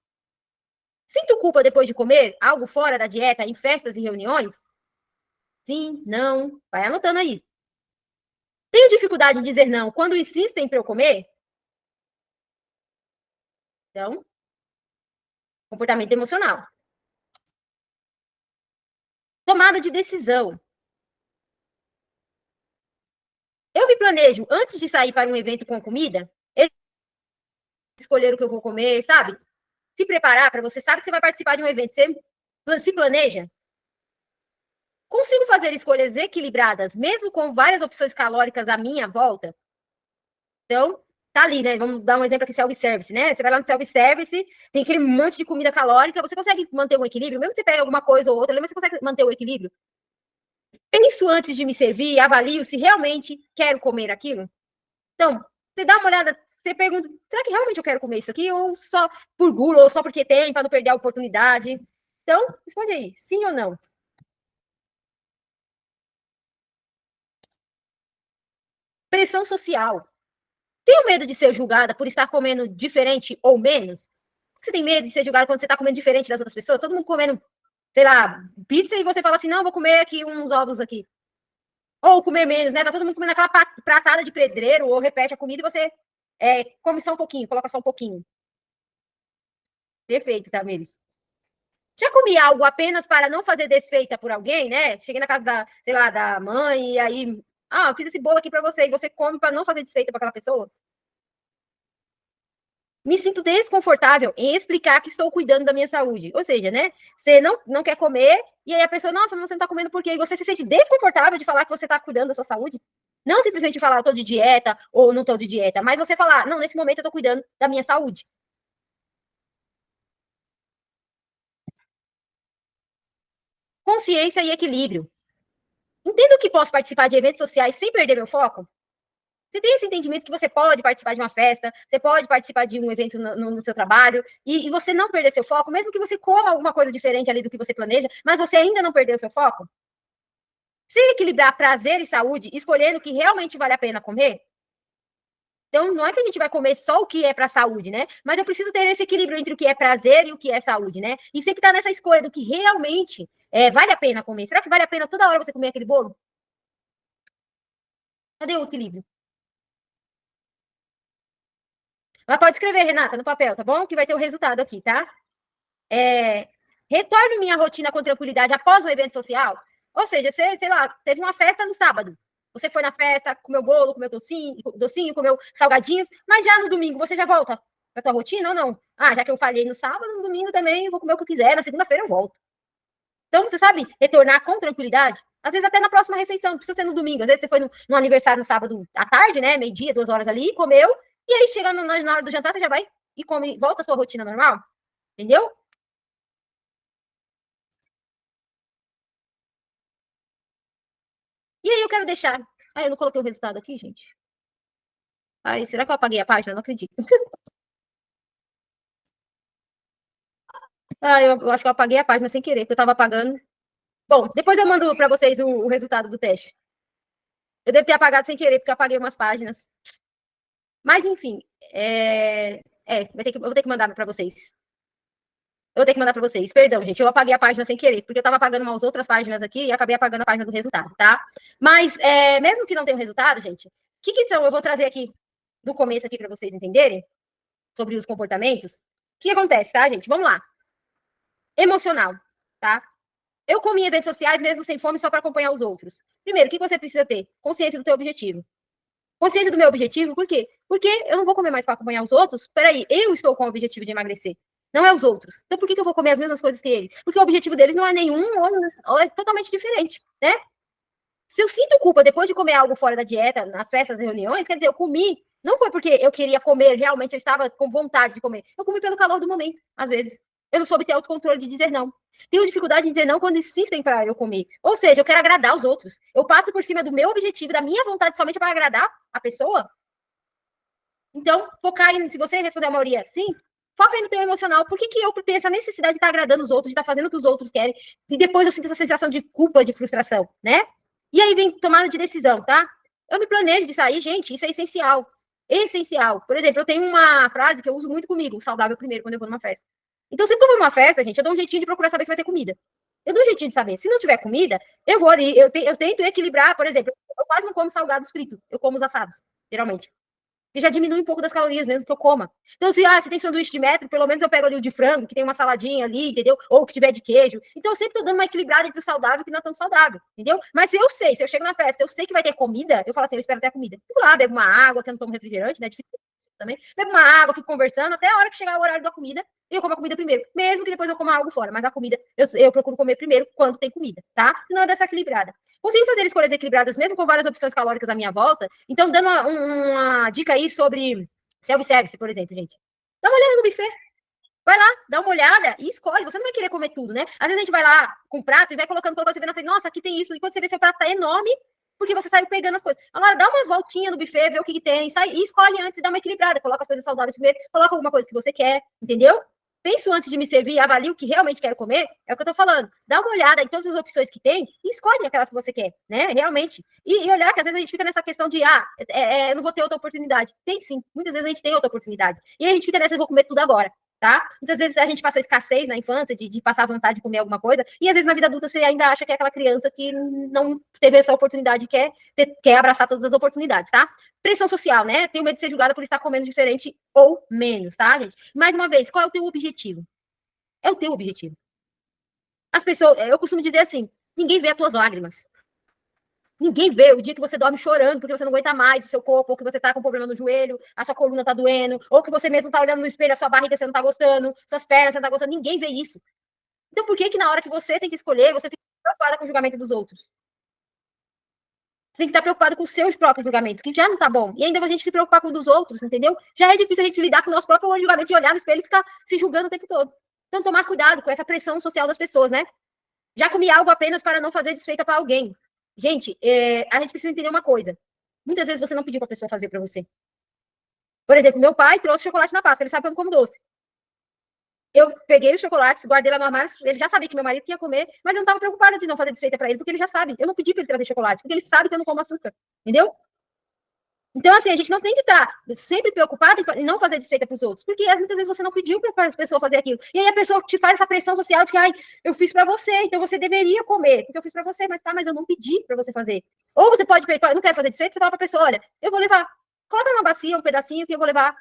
Sinto culpa depois de comer algo fora da dieta em festas e reuniões? Sim, não. Vai anotando aí. Tenho dificuldade em dizer não quando insistem para eu comer? Então, comportamento emocional. Tomada de decisão. Eu me planejo antes de sair para um evento com comida? Escolher o que eu vou comer, sabe? Se preparar para você sabe que você vai participar de um evento. Você se planeja? Consigo fazer escolhas equilibradas, mesmo com várias opções calóricas à minha volta? Então, tá ali, né? Vamos dar um exemplo aqui, self-service, né? Você vai lá no self-service, tem aquele monte de comida calórica, você consegue manter um equilíbrio? Mesmo que você pegue alguma coisa ou outra, lembra que você consegue manter o equilíbrio? Penso antes de me servir, avalio se realmente quero comer aquilo? Então, você dá uma olhada, você pergunta, será que realmente eu quero comer isso aqui? Ou só por gula, ou só porque tem, para não perder a oportunidade? Então, responde aí, sim ou não? Pressão social. Tenho medo de ser julgada por estar comendo diferente ou menos? Você tem medo de ser julgada quando você está comendo diferente das outras pessoas? Todo mundo comendo, sei lá, pizza e você fala assim, não, vou comer aqui uns ovos aqui. Ou comer menos, né? Tá todo mundo comendo aquela pratada de pedreiro, ou repete a comida e você come só um pouquinho, coloca só um pouquinho. Perfeito, Tamires. Já comi algo apenas para não fazer desfeita por alguém, né? Cheguei na casa da, sei lá, da mãe, e aí, eu fiz esse bolo aqui para você, e você come para não fazer desfeita para aquela pessoa? Me sinto desconfortável em explicar que estou cuidando da minha saúde. Ou seja, né? Você não quer comer, e aí a pessoa, nossa, mas você não está comendo por quê? E você se sente desconfortável de falar que você está cuidando da sua saúde. Não simplesmente falar, eu tô de dieta ou não tô de dieta, mas você falar, não, nesse momento eu tô cuidando da minha saúde. Consciência e equilíbrio. Entendo que posso participar de eventos sociais sem perder meu foco? Você tem esse entendimento que você pode participar de uma festa, você pode participar de um evento no seu trabalho, e você não perder seu foco, mesmo que você coma alguma coisa diferente ali do que você planeja, mas você ainda não perdeu seu foco? Se equilibrar prazer e saúde, escolhendo o que realmente vale a pena comer, então não é que a gente vai comer só o que é para saúde, né? Mas eu preciso ter esse equilíbrio entre o que é prazer e o que é saúde, né? E sempre estar nessa escolha do que realmente vale a pena comer. Será que vale a pena toda hora você comer aquele bolo? Cadê o equilíbrio? Mas pode escrever, Renata, no papel, tá bom? Que vai ter o resultado aqui, tá? Retorno minha rotina com tranquilidade após o evento social. Ou seja, você, sei lá, teve uma festa no sábado. Você foi na festa, comeu bolo, comeu docinho, comeu salgadinhos, mas já no domingo você já volta para tua rotina ou não? Já que eu falhei no sábado, no domingo também vou comer o que eu quiser, na segunda-feira eu volto. Então, você sabe retornar com tranquilidade? Às vezes até na próxima refeição, não precisa ser no domingo. Às vezes você foi no aniversário no sábado à tarde, né? Meio-dia, 2 horas ali, comeu, e aí chegando na hora do jantar, você já vai e come, volta à sua rotina normal. Entendeu? E aí eu quero deixar. Eu não coloquei o resultado aqui, gente. Será que eu apaguei a página? Não acredito. Eu acho que eu apaguei a página sem querer, porque eu estava apagando. Bom, depois eu mando para vocês o resultado do teste. Eu devo ter apagado sem querer, porque eu apaguei umas páginas. Mas, enfim, eu vou ter que mandar para vocês. Eu vou ter que mandar para vocês. Perdão, gente, eu apaguei a página sem querer, porque eu estava apagando umas outras páginas aqui e acabei apagando a página do resultado, tá? Mas, mesmo que não tenha o resultado, gente, o que são? Eu vou trazer aqui do começo aqui para vocês entenderem sobre os comportamentos. O que acontece, tá, gente? Vamos lá. Emocional, tá? Eu comi em eventos sociais mesmo sem fome só para acompanhar os outros. Primeiro, o que você precisa ter? Consciência do teu objetivo. Consciência do meu objetivo, por quê? Porque eu não vou comer mais para acompanhar os outros. Peraí, eu estou com o objetivo de emagrecer. Não é os outros. Então, por que eu vou comer as mesmas coisas que eles? Porque o objetivo deles não é nenhum ou é totalmente diferente, né? Se eu sinto culpa depois de comer algo fora da dieta, nas festas, reuniões, quer dizer, eu comi. Não foi porque eu queria comer, realmente eu estava com vontade de comer. Eu comi pelo calor do momento, às vezes. Eu não soube ter autocontrole de dizer não. Tenho dificuldade de dizer não quando insistem para eu comer. Ou seja, eu quero agradar os outros. Eu passo por cima do meu objetivo, da minha vontade, somente para agradar a pessoa. Então, focar em, se você responder a maioria sim, foca aí no teu emocional. Por que eu tenho essa necessidade de estar agradando os outros, de estar fazendo o que os outros querem, e depois eu sinto essa sensação de culpa, de frustração, né? E aí vem tomada de decisão, tá? Eu me planejo de sair, gente, isso é essencial. Essencial. Por exemplo, eu tenho uma frase que eu uso muito comigo, saudável primeiro, quando eu vou numa festa. Então, sempre que eu vou numa festa, gente, eu dou um jeitinho de procurar saber se vai ter comida. Eu dou um jeitinho de saber. Se não tiver comida, eu vou ali, eu tento equilibrar, por exemplo, eu quase não como salgados fritos, eu como os assados, geralmente. E já diminui um pouco das calorias mesmo que eu coma. Então, se tem sanduíche de metro, pelo menos eu pego ali o de frango, que tem uma saladinha ali, entendeu? Ou que tiver de queijo. Então, eu sempre tô dando uma equilibrada entre o saudável e o que não é tão saudável, entendeu? Mas se eu chego na festa, eu sei que vai ter comida, eu falo assim, eu espero ter comida. Fico lá, bebo uma água, que eu não tomo refrigerante, né? Difícil também. Bebo uma água, fico conversando, até a hora que chegar o horário da comida, eu como a comida primeiro. Mesmo que depois eu coma algo fora, mas a comida, eu procuro comer primeiro quando tem comida, tá? Senão é dessa equilibrada. Consigo fazer escolhas equilibradas, mesmo com várias opções calóricas à minha volta. Então, dando uma dica aí sobre self-service, por exemplo, gente. Dá uma olhada no buffet. Vai lá, dá uma olhada e escolhe. Você não vai querer comer tudo, né? Às vezes a gente vai lá com um prato e vai colocando, você vê na frente, nossa, aqui tem isso. E quando você vê seu prato tá enorme, porque você saiu pegando as coisas. Agora, dá uma voltinha no buffet, vê o que tem, sai e escolhe antes, dá uma equilibrada. Coloca as coisas saudáveis primeiro, coloca alguma coisa que você quer, entendeu? Penso antes de me servir, avalio o que realmente quero comer, é o que eu tô falando. Dá uma olhada em todas as opções que tem e escolhe aquelas que você quer, né? Realmente. E olhar que às vezes a gente fica nessa questão de, eu não vou ter outra oportunidade. Tem sim, muitas vezes a gente tem outra oportunidade. E aí a gente fica nessa, eu vou comer tudo agora. tá? Muitas vezes a gente passou escassez na infância, de passar vontade de comer alguma coisa, e às vezes na vida adulta você ainda acha que é aquela criança que não teve essa oportunidade, quer abraçar todas as oportunidades, tá? Pressão social, né? Tenho medo de ser julgada por estar comendo diferente ou menos, tá, gente? Mais uma vez, qual é o teu objetivo? É o teu objetivo. As pessoas, eu costumo dizer assim, ninguém vê as tuas lágrimas. Ninguém vê o dia que você dorme chorando porque você não aguenta mais o seu corpo, ou que você tá com problema no joelho, a sua coluna tá doendo, ou que você mesmo tá olhando no espelho, a sua barriga você não tá gostando, suas pernas você não tá gostando. Ninguém vê isso. Então por que na hora que você tem que escolher, você fica preocupada com o julgamento dos outros? Tem que estar preocupado com o seu próprio julgamento, que já não tá bom. E ainda a gente se preocupar com o dos outros, entendeu? Já é difícil a gente lidar com o nosso próprio julgamento, de olhar no espelho e ficar se julgando o tempo todo. Então tomar cuidado com essa pressão social das pessoas, né? Já comi algo apenas para não fazer desfeita para alguém. Gente, a gente precisa entender uma coisa. Muitas vezes você não pediu para a pessoa fazer para você. Por exemplo, meu pai trouxe chocolate na Páscoa, ele sabe que eu não como doce. Eu peguei os chocolates, guardei lá no armário, ele já sabia que meu marido ia comer, mas eu não estava preocupada de não fazer desfeita para ele, porque ele já sabe. Eu não pedi para ele trazer chocolate, porque ele sabe que eu não como açúcar. Entendeu? Então, assim, a gente não tem que estar sempre preocupado em não fazer desfeita para os outros, porque muitas vezes você não pediu para a pessoa fazer aquilo. E aí a pessoa te faz essa pressão social de que, ai, eu fiz para você, então você deveria comer, porque eu fiz para você, mas tá, mas eu não pedi para você fazer. Ou você pode, eu não quero fazer desfeita, você fala para a pessoa, olha, eu vou levar, coloca numa bacia um pedacinho que eu vou levar.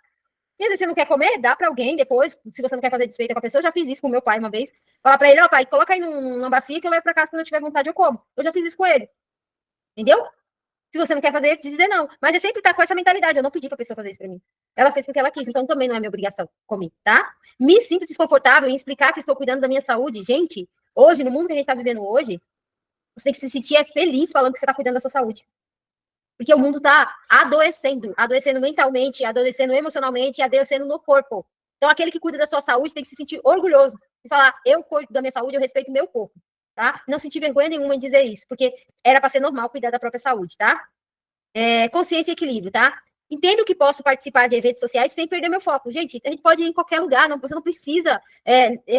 E às vezes você não quer comer, dá para alguém depois, se você não quer fazer desfeita com a pessoa, eu já fiz isso com meu pai uma vez. Falar para ele, ó, pai, coloca aí numa bacia que eu levo para casa quando eu tiver vontade eu como. Eu já fiz isso com ele. Entendeu? Se você não quer fazer, dizer não. Mas é sempre estar com essa mentalidade. Eu não pedi pra pessoa fazer isso pra mim. Ela fez porque ela quis, então também não é minha obrigação comigo, tá? Me sinto desconfortável em explicar que estou cuidando da minha saúde. Gente, hoje, no mundo que a gente tá vivendo hoje, você tem que se sentir feliz falando que você tá cuidando da sua saúde. Porque o mundo tá adoecendo mentalmente, adoecendo emocionalmente, adoecendo no corpo. Então, aquele que cuida da sua saúde tem que se sentir orgulhoso e falar: eu cuido da minha saúde, eu respeito o meu corpo, tá? Não sentir vergonha nenhuma em dizer isso, porque era para ser normal cuidar da própria saúde, tá? Consciência e equilíbrio, tá? Entendo que posso participar de eventos sociais sem perder meu foco. Gente, a gente pode ir em qualquer lugar, não, você não precisa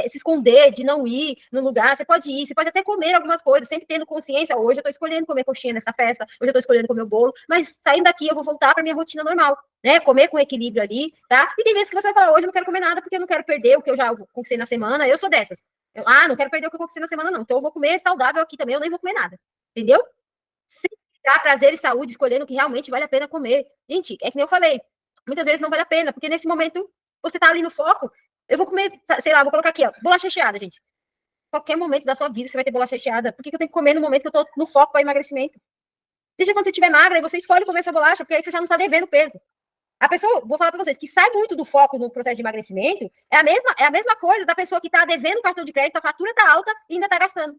se esconder de não ir no lugar, você pode ir, você pode até comer algumas coisas, sempre tendo consciência. Hoje eu estou escolhendo comer coxinha nessa festa, hoje eu estou escolhendo comer o bolo, mas saindo daqui eu vou voltar para minha rotina normal, né? Comer com equilíbrio ali, tá? E tem vezes que você vai falar, hoje eu não quero comer nada porque eu não quero perder o que eu já conquistei na semana, eu sou dessas. Não quero perder o que eu conquistei na semana, não. Então eu vou comer saudável aqui também, eu nem vou comer nada. Entendeu? Dar prazer e saúde, escolhendo o que realmente vale a pena comer. Gente, é que nem eu falei, muitas vezes não vale a pena, porque nesse momento você tá ali no foco. Eu vou comer, sei lá, vou colocar aqui, ó, bolacha recheada, gente. Qualquer momento da sua vida você vai ter bolacha recheada. Por que eu tenho que comer no momento que eu tô no foco para emagrecimento? Deixa quando você estiver magra e você escolhe comer essa bolacha, porque aí você já não tá devendo peso. A pessoa, vou falar para vocês, que sai muito do foco no processo de emagrecimento, é a mesma coisa da pessoa que tá devendo cartão de crédito, a fatura tá alta e ainda tá gastando.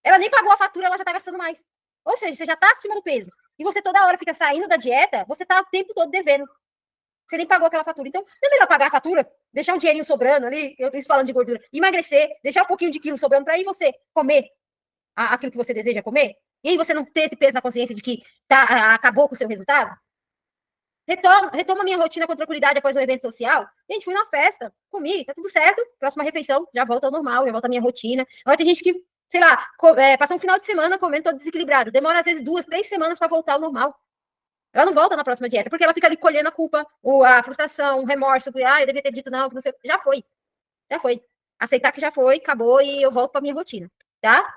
Ela nem pagou a fatura, ela já tá gastando mais. Ou seja, você já está acima do peso. E você toda hora fica saindo da dieta, você está o tempo todo devendo. Você nem pagou aquela fatura. Então, não é melhor pagar a fatura, deixar um dinheirinho sobrando ali, eu estou falando de gordura, emagrecer, deixar um pouquinho de quilo sobrando para aí você comer aquilo que você deseja comer? E aí você não ter esse peso na consciência de que acabou com o seu resultado? Retoma minha rotina com tranquilidade após o evento social. Gente, fui na festa, comi, tá tudo certo. Próxima refeição, já volta ao normal, já volta a minha rotina. Agora tem gente que, sei lá, passou um final de semana comendo todo desequilibrado. Demora, às vezes, 2, 3 semanas para voltar ao normal. Ela não volta na próxima dieta, porque ela fica ali colhendo a culpa, a frustração, o remorso. Eu devia ter dito não, não sei. Já foi. Já foi. Aceitar que já foi, acabou e eu volto para minha rotina, tá?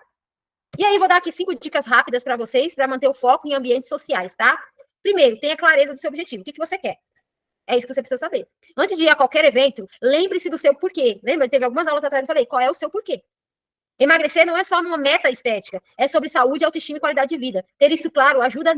E aí, vou dar aqui 5 dicas rápidas para vocês, para manter o foco em ambientes sociais, tá? Primeiro, tenha clareza do seu objetivo. O que você quer? É isso que você precisa saber. Antes de ir a qualquer evento, lembre-se do seu porquê. Lembra? Teve algumas aulas atrás que eu falei, qual é o seu porquê? Emagrecer não é só uma meta estética, é sobre saúde, autoestima e qualidade de vida. Ter isso claro ajuda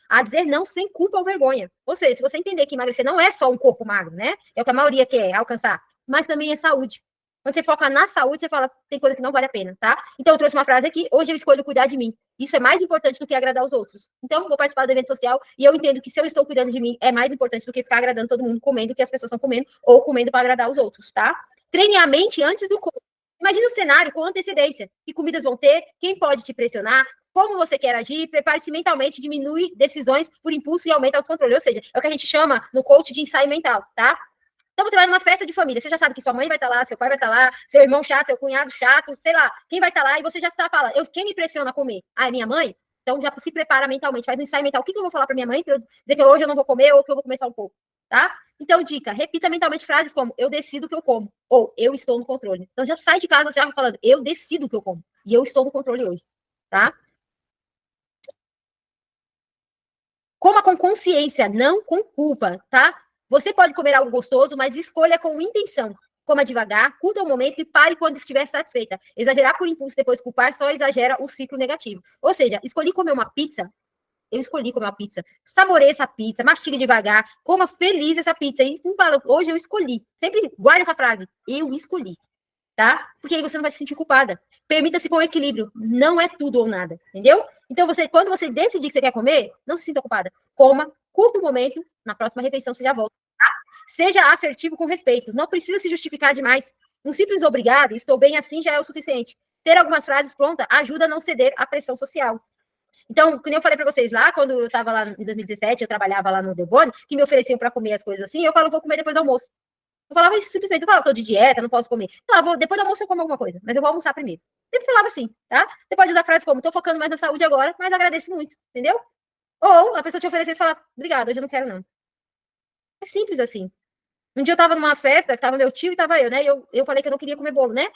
a dizer não sem culpa ou vergonha. Ou seja, se você entender que emagrecer não é só um corpo magro, né? É o que a maioria quer alcançar, mas também é saúde. Quando você foca na saúde, você fala, tem coisa que não vale a pena, tá? Então, eu trouxe uma frase aqui, hoje eu escolho cuidar de mim. Isso é mais importante do que agradar os outros. Então, vou participar do evento social e eu entendo que se eu estou cuidando de mim, é mais importante do que ficar agradando todo mundo comendo o que as pessoas estão comendo ou comendo para agradar os outros, tá? Treine a mente antes do corpo. Imagine o cenário com antecedência. Que comidas vão ter, quem pode te pressionar, como você quer agir, prepare-se mentalmente, diminui decisões por impulso e aumenta o autocontrole. Ou seja, é o que a gente chama no coach de ensaio mental, tá? Então você vai numa festa de família, você já sabe que sua mãe vai estar lá, seu pai vai estar lá, seu irmão chato, seu cunhado chato, sei lá, quem vai estar lá, e você já está falando, quem me pressiona a comer? É minha mãe? Então já se prepara mentalmente, faz um ensaio mental. O que eu vou falar para minha mãe para eu dizer que hoje eu não vou comer ou que eu vou comer só um pouco? tá? Então, dica, repita mentalmente frases como eu decido o que eu como, ou eu estou no controle. Então, já sai de casa já falando, eu decido o que eu como, e eu estou no controle hoje, tá? Coma com consciência, não com culpa, tá? Você pode comer algo gostoso, mas escolha com intenção. Coma devagar, curta o momento e pare quando estiver satisfeita. Exagerar por impulso, depois culpar, só exagera o ciclo negativo. Ou seja, escolhi comer uma pizza, eu escolhi comer uma pizza. Saboreie essa pizza, mastigue devagar, coma feliz essa pizza. E não fala, hoje eu escolhi. Sempre guarde essa frase, eu escolhi, tá? Porque aí você não vai se sentir culpada. Permita-se com equilíbrio, não é tudo ou nada, entendeu? Então, quando você decidir que você quer comer, não se sinta culpada. Coma, curta o momento, na próxima refeição você já volta, tá? Seja assertivo com respeito, não precisa se justificar demais. Um simples obrigado, estou bem assim, já é o suficiente. Ter algumas frases prontas ajuda a não ceder à pressão social. Então, como eu falei para vocês lá, quando eu estava lá em 2017, eu trabalhava lá no Delbone, que me ofereciam para comer as coisas assim, eu falo, vou comer depois do almoço. Eu falava isso simplesmente, eu falava, tô de dieta, não posso comer. Eu falava, depois do almoço eu como alguma coisa, mas eu vou almoçar primeiro. Sempre falava assim, tá? Você pode usar frases como, tô focando mais na saúde agora, mas agradeço muito, entendeu? Ou a pessoa te oferecer e falar, obrigado, hoje eu não quero não. É simples assim. Um dia eu tava numa festa, tava meu tio e tava eu, né? E eu falei que eu não queria comer bolo, né?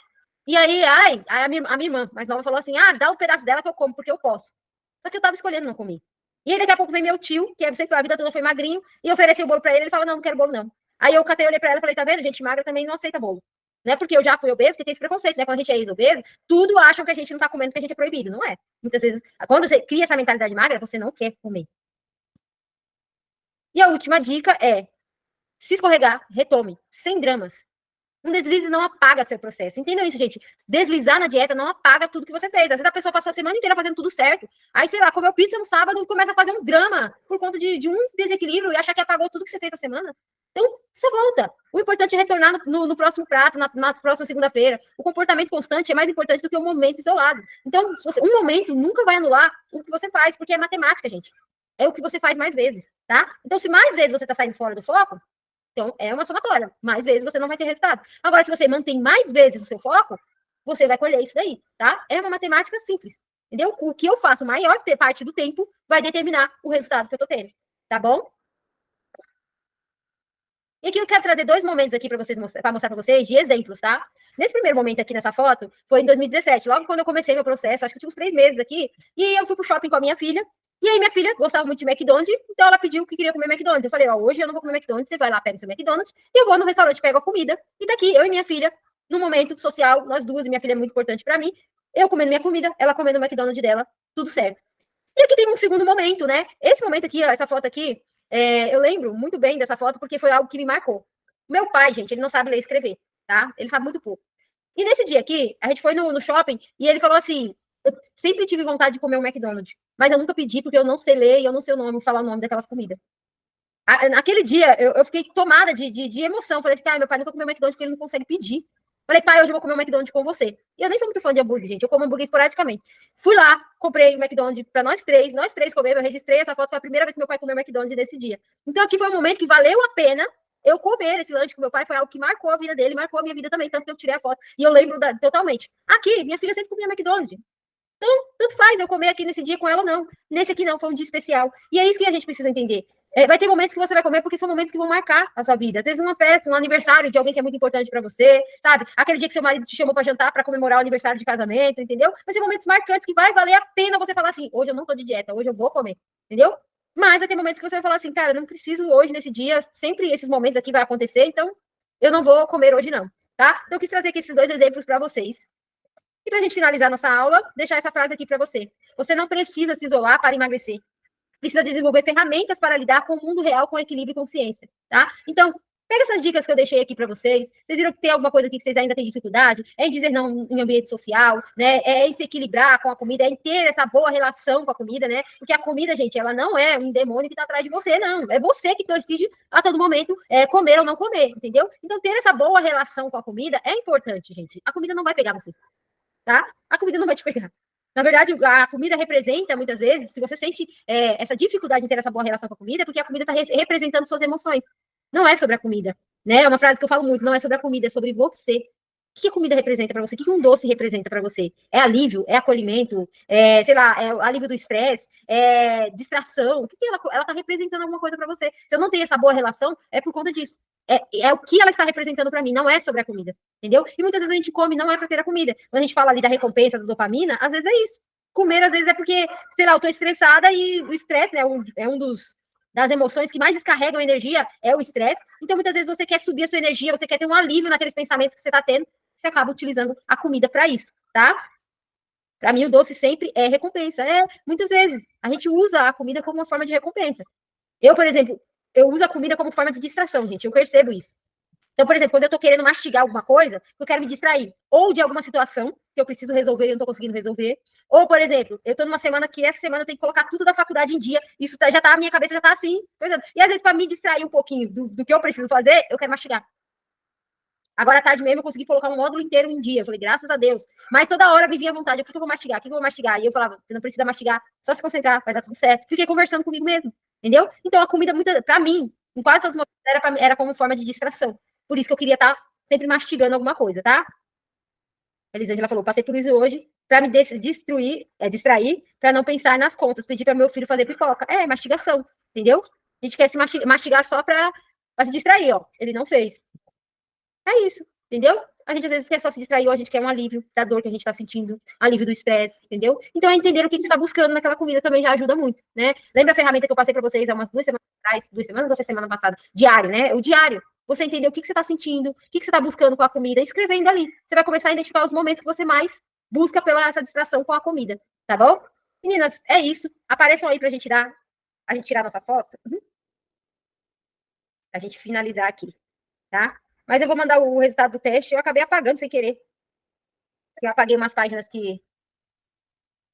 E aí, a minha irmã mais nova falou assim, dá um pedaço dela que eu como, porque eu posso. Só que eu tava escolhendo não comer. E aí, daqui a pouco vem meu tio, que sempre a vida toda foi magrinho, e ofereci o bolo pra ele, ele fala, não, não quero bolo não. Aí eu catei, olhei pra ela e falei, tá vendo? Gente magra também não aceita bolo. Né? Porque eu já fui obeso, porque tem esse preconceito, né? Quando a gente é ex-obeso, tudo acham que a gente não tá comendo, que a gente é proibido. Não é. Muitas vezes, quando você cria essa mentalidade magra, você não quer comer. E a última dica é, se escorregar, retome, sem dramas. Um deslize não apaga seu processo. Entendam isso, gente. Deslizar na dieta não apaga tudo que você fez. Às vezes a pessoa passou a semana inteira fazendo tudo certo. Aí, sei lá, comeu pizza no sábado e começa a fazer um drama por conta de um desequilíbrio e achar que apagou tudo que você fez na semana. Então, só volta. O importante é retornar no próximo prato, na próxima segunda-feira. O comportamento constante é mais importante do que o momento isolado. Então, um momento nunca vai anular o que você faz, porque é matemática, gente. É o que você faz mais vezes, tá? Então, se mais vezes você está saindo fora do foco, então, é uma somatória. Mais vezes você não vai ter resultado. Agora, se você mantém mais vezes o seu foco, você vai colher isso daí, tá? É uma matemática simples, entendeu? O que eu faço maior parte do tempo vai determinar o resultado que eu tô tendo, tá bom? E aqui eu quero trazer dois momentos aqui para vocês para mostrar para vocês de exemplos, tá? Nesse primeiro momento aqui nessa foto, foi em 2017, logo quando eu comecei meu processo, acho que eu tinha uns 3 meses aqui, e eu fui pro shopping com a minha filha, e aí minha filha gostava muito de McDonald's, então ela pediu que queria comer McDonald's. Eu falei, ó, hoje eu não vou comer McDonald's, você vai lá, pega o seu McDonald's, e eu vou no restaurante, pego a comida, e daqui eu e minha filha, no momento social, nós duas, e minha filha é muito importante para mim, eu comendo minha comida, ela comendo o McDonald's dela, tudo certo. E aqui tem um segundo momento, né? Esse momento aqui, ó, essa foto aqui, eu lembro muito bem dessa foto porque foi algo que me marcou. Meu pai, gente, ele não sabe ler e escrever, tá? Ele sabe muito pouco. E nesse dia aqui, a gente foi no shopping e ele falou assim: eu sempre tive vontade de comer um McDonald's, mas eu nunca pedi porque eu não sei ler e eu não sei o nome, falar o nome daquelas comidas. Naquele dia, eu fiquei tomada de emoção. Falei assim, meu pai nunca comeu McDonald's porque ele não consegue pedir. Falei, pai, hoje eu vou comer um McDonald's com você. E eu nem sou muito fã de hambúrguer, gente. Eu como hambúrguer esporadicamente. Fui lá, comprei o McDonald's para nós três comemos. Eu registrei essa foto, foi a primeira vez que meu pai comeu McDonald's nesse dia. Então aqui foi um momento que valeu a pena eu comer esse lanche com meu pai. Foi algo que marcou a vida dele, marcou a minha vida também, tanto que eu tirei a foto. E eu lembro totalmente. Aqui, minha filha sempre comia McDonald's. Então, tanto faz eu comer aqui nesse dia com ela ou não. Nesse aqui não, foi um dia especial. E é isso que a gente precisa entender. Vai ter momentos que você vai comer porque são momentos que vão marcar a sua vida. Às vezes, uma festa, um aniversário de alguém que é muito importante para você, sabe? Aquele dia que seu marido te chamou para jantar para comemorar o aniversário de casamento, entendeu? Vai ser momentos marcantes que vai valer a pena você falar assim: hoje eu não tô de dieta, hoje eu vou comer, entendeu? Mas vai ter momentos que você vai falar assim: cara, não preciso hoje, nesse dia, sempre esses momentos aqui vai acontecer, então eu não vou comer hoje, não, tá? Então, eu quis trazer aqui esses dois exemplos para vocês. E para a gente finalizar nossa aula, deixar essa frase aqui para você. Você não precisa se isolar para emagrecer. Precisa desenvolver ferramentas para lidar com o mundo real com equilíbrio e consciência, tá? Então, pega essas dicas que eu deixei aqui para vocês. Vocês viram que tem alguma coisa aqui que vocês ainda têm dificuldade? É em dizer não em ambiente social, né? É em se equilibrar com a comida, é em ter essa boa relação com a comida, né? Porque a comida, gente, ela não é um demônio que está atrás de você, não. É você que decide a todo momento comer ou não comer, entendeu? Então, ter essa boa relação com a comida é importante, gente. A comida não vai pegar você, tá? A comida não vai te pegar. Na verdade, a comida representa, muitas vezes, se você sente essa dificuldade em ter essa boa relação com a comida, é porque a comida está representando suas emoções. Não é sobre a comida, né? É uma frase que eu falo muito, não é sobre a comida, é sobre você. que a comida representa para você? O que um doce representa para você? É alívio? É acolhimento? É, sei lá, é alívio do estresse? É distração? O que ela está representando alguma coisa para você? Se eu não tenho essa boa relação, é por conta disso. É o que ela está representando para mim, não é sobre a comida, entendeu? E muitas vezes a gente come, não é para ter a comida. Quando a gente fala ali da recompensa, da dopamina, às vezes é isso. Comer, às vezes, é porque, sei lá, eu tô estressada e o estresse, né, é um das emoções que mais descarregam energia, é o estresse. Então, muitas vezes, você quer subir a sua energia, você quer ter um alívio naqueles pensamentos que você está tendo, você acaba utilizando a comida para isso, tá? Para mim, o doce sempre é recompensa. Muitas vezes, a gente usa a comida como uma forma de recompensa. Eu, por exemplo, eu uso a comida como forma de distração, gente. Eu percebo isso. Então, por exemplo, quando eu tô querendo mastigar alguma coisa, eu quero me distrair. Ou de alguma situação que eu preciso resolver e eu não tô conseguindo resolver. Ou, por exemplo, eu tô numa semana que essa semana eu tenho que colocar tudo da faculdade em dia. Isso já tá, a minha cabeça já tá assim. Por exemplo. E às vezes, para me distrair um pouquinho do que eu preciso fazer, eu quero mastigar. Agora, à tarde mesmo, eu consegui colocar um módulo inteiro em dia. Eu falei, graças a Deus. Mas toda hora me vinha a vontade, o que eu vou mastigar? O que eu vou mastigar? E eu falava, você não precisa mastigar, só se concentrar, vai dar tudo certo. Fiquei conversando comigo mesmo, entendeu? Então, a comida, para mim, em quase todos os momentos, era como forma de distração. Por isso que eu queria estar sempre mastigando alguma coisa, tá? A Elisângela falou, passei por isso hoje para me distrair, para não pensar nas contas. Pedi para meu filho fazer pipoca. É, mastigação, entendeu? A gente quer se mastigar só para se distrair, ó. Ele não fez. É isso, entendeu? A gente às vezes quer só se distrair, ou a gente quer um alívio da dor que a gente está sentindo, alívio do estresse, entendeu? Então, entender o que você está buscando naquela comida também já ajuda muito, né? Lembra a ferramenta que eu passei para vocês há umas 2 semanas atrás, 2 semanas ou foi semana passada? Diário, né? O diário. Você entender o que você está sentindo, o que você está buscando com a comida, escrevendo ali. Você vai começar a identificar os momentos que você mais busca pela essa distração com a comida, tá bom? Meninas, é isso. Apareçam aí pra gente tirar nossa foto. A gente finalizar aqui, tá? Mas eu vou mandar o resultado do teste. Eu acabei apagando sem querer. Eu apaguei umas páginas que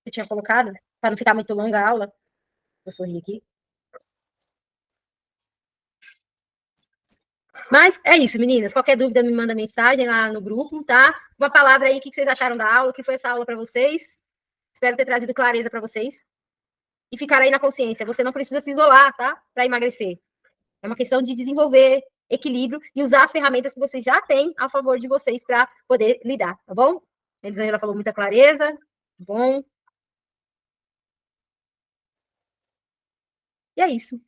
eu tinha colocado, para não ficar muito longa a aula. Vou sorrir aqui. Mas é isso, meninas. Qualquer dúvida, me manda mensagem lá no grupo, tá? Uma palavra aí, o que vocês acharam da aula? O que foi essa aula para vocês? Espero ter trazido clareza para vocês. E ficar aí na consciência. Você não precisa se isolar, tá? Para emagrecer. É uma questão de desenvolver equilíbrio e usar as ferramentas que vocês já têm a favor de vocês para poder lidar, tá bom? A Elisângela falou muita clareza. Bom. E é isso.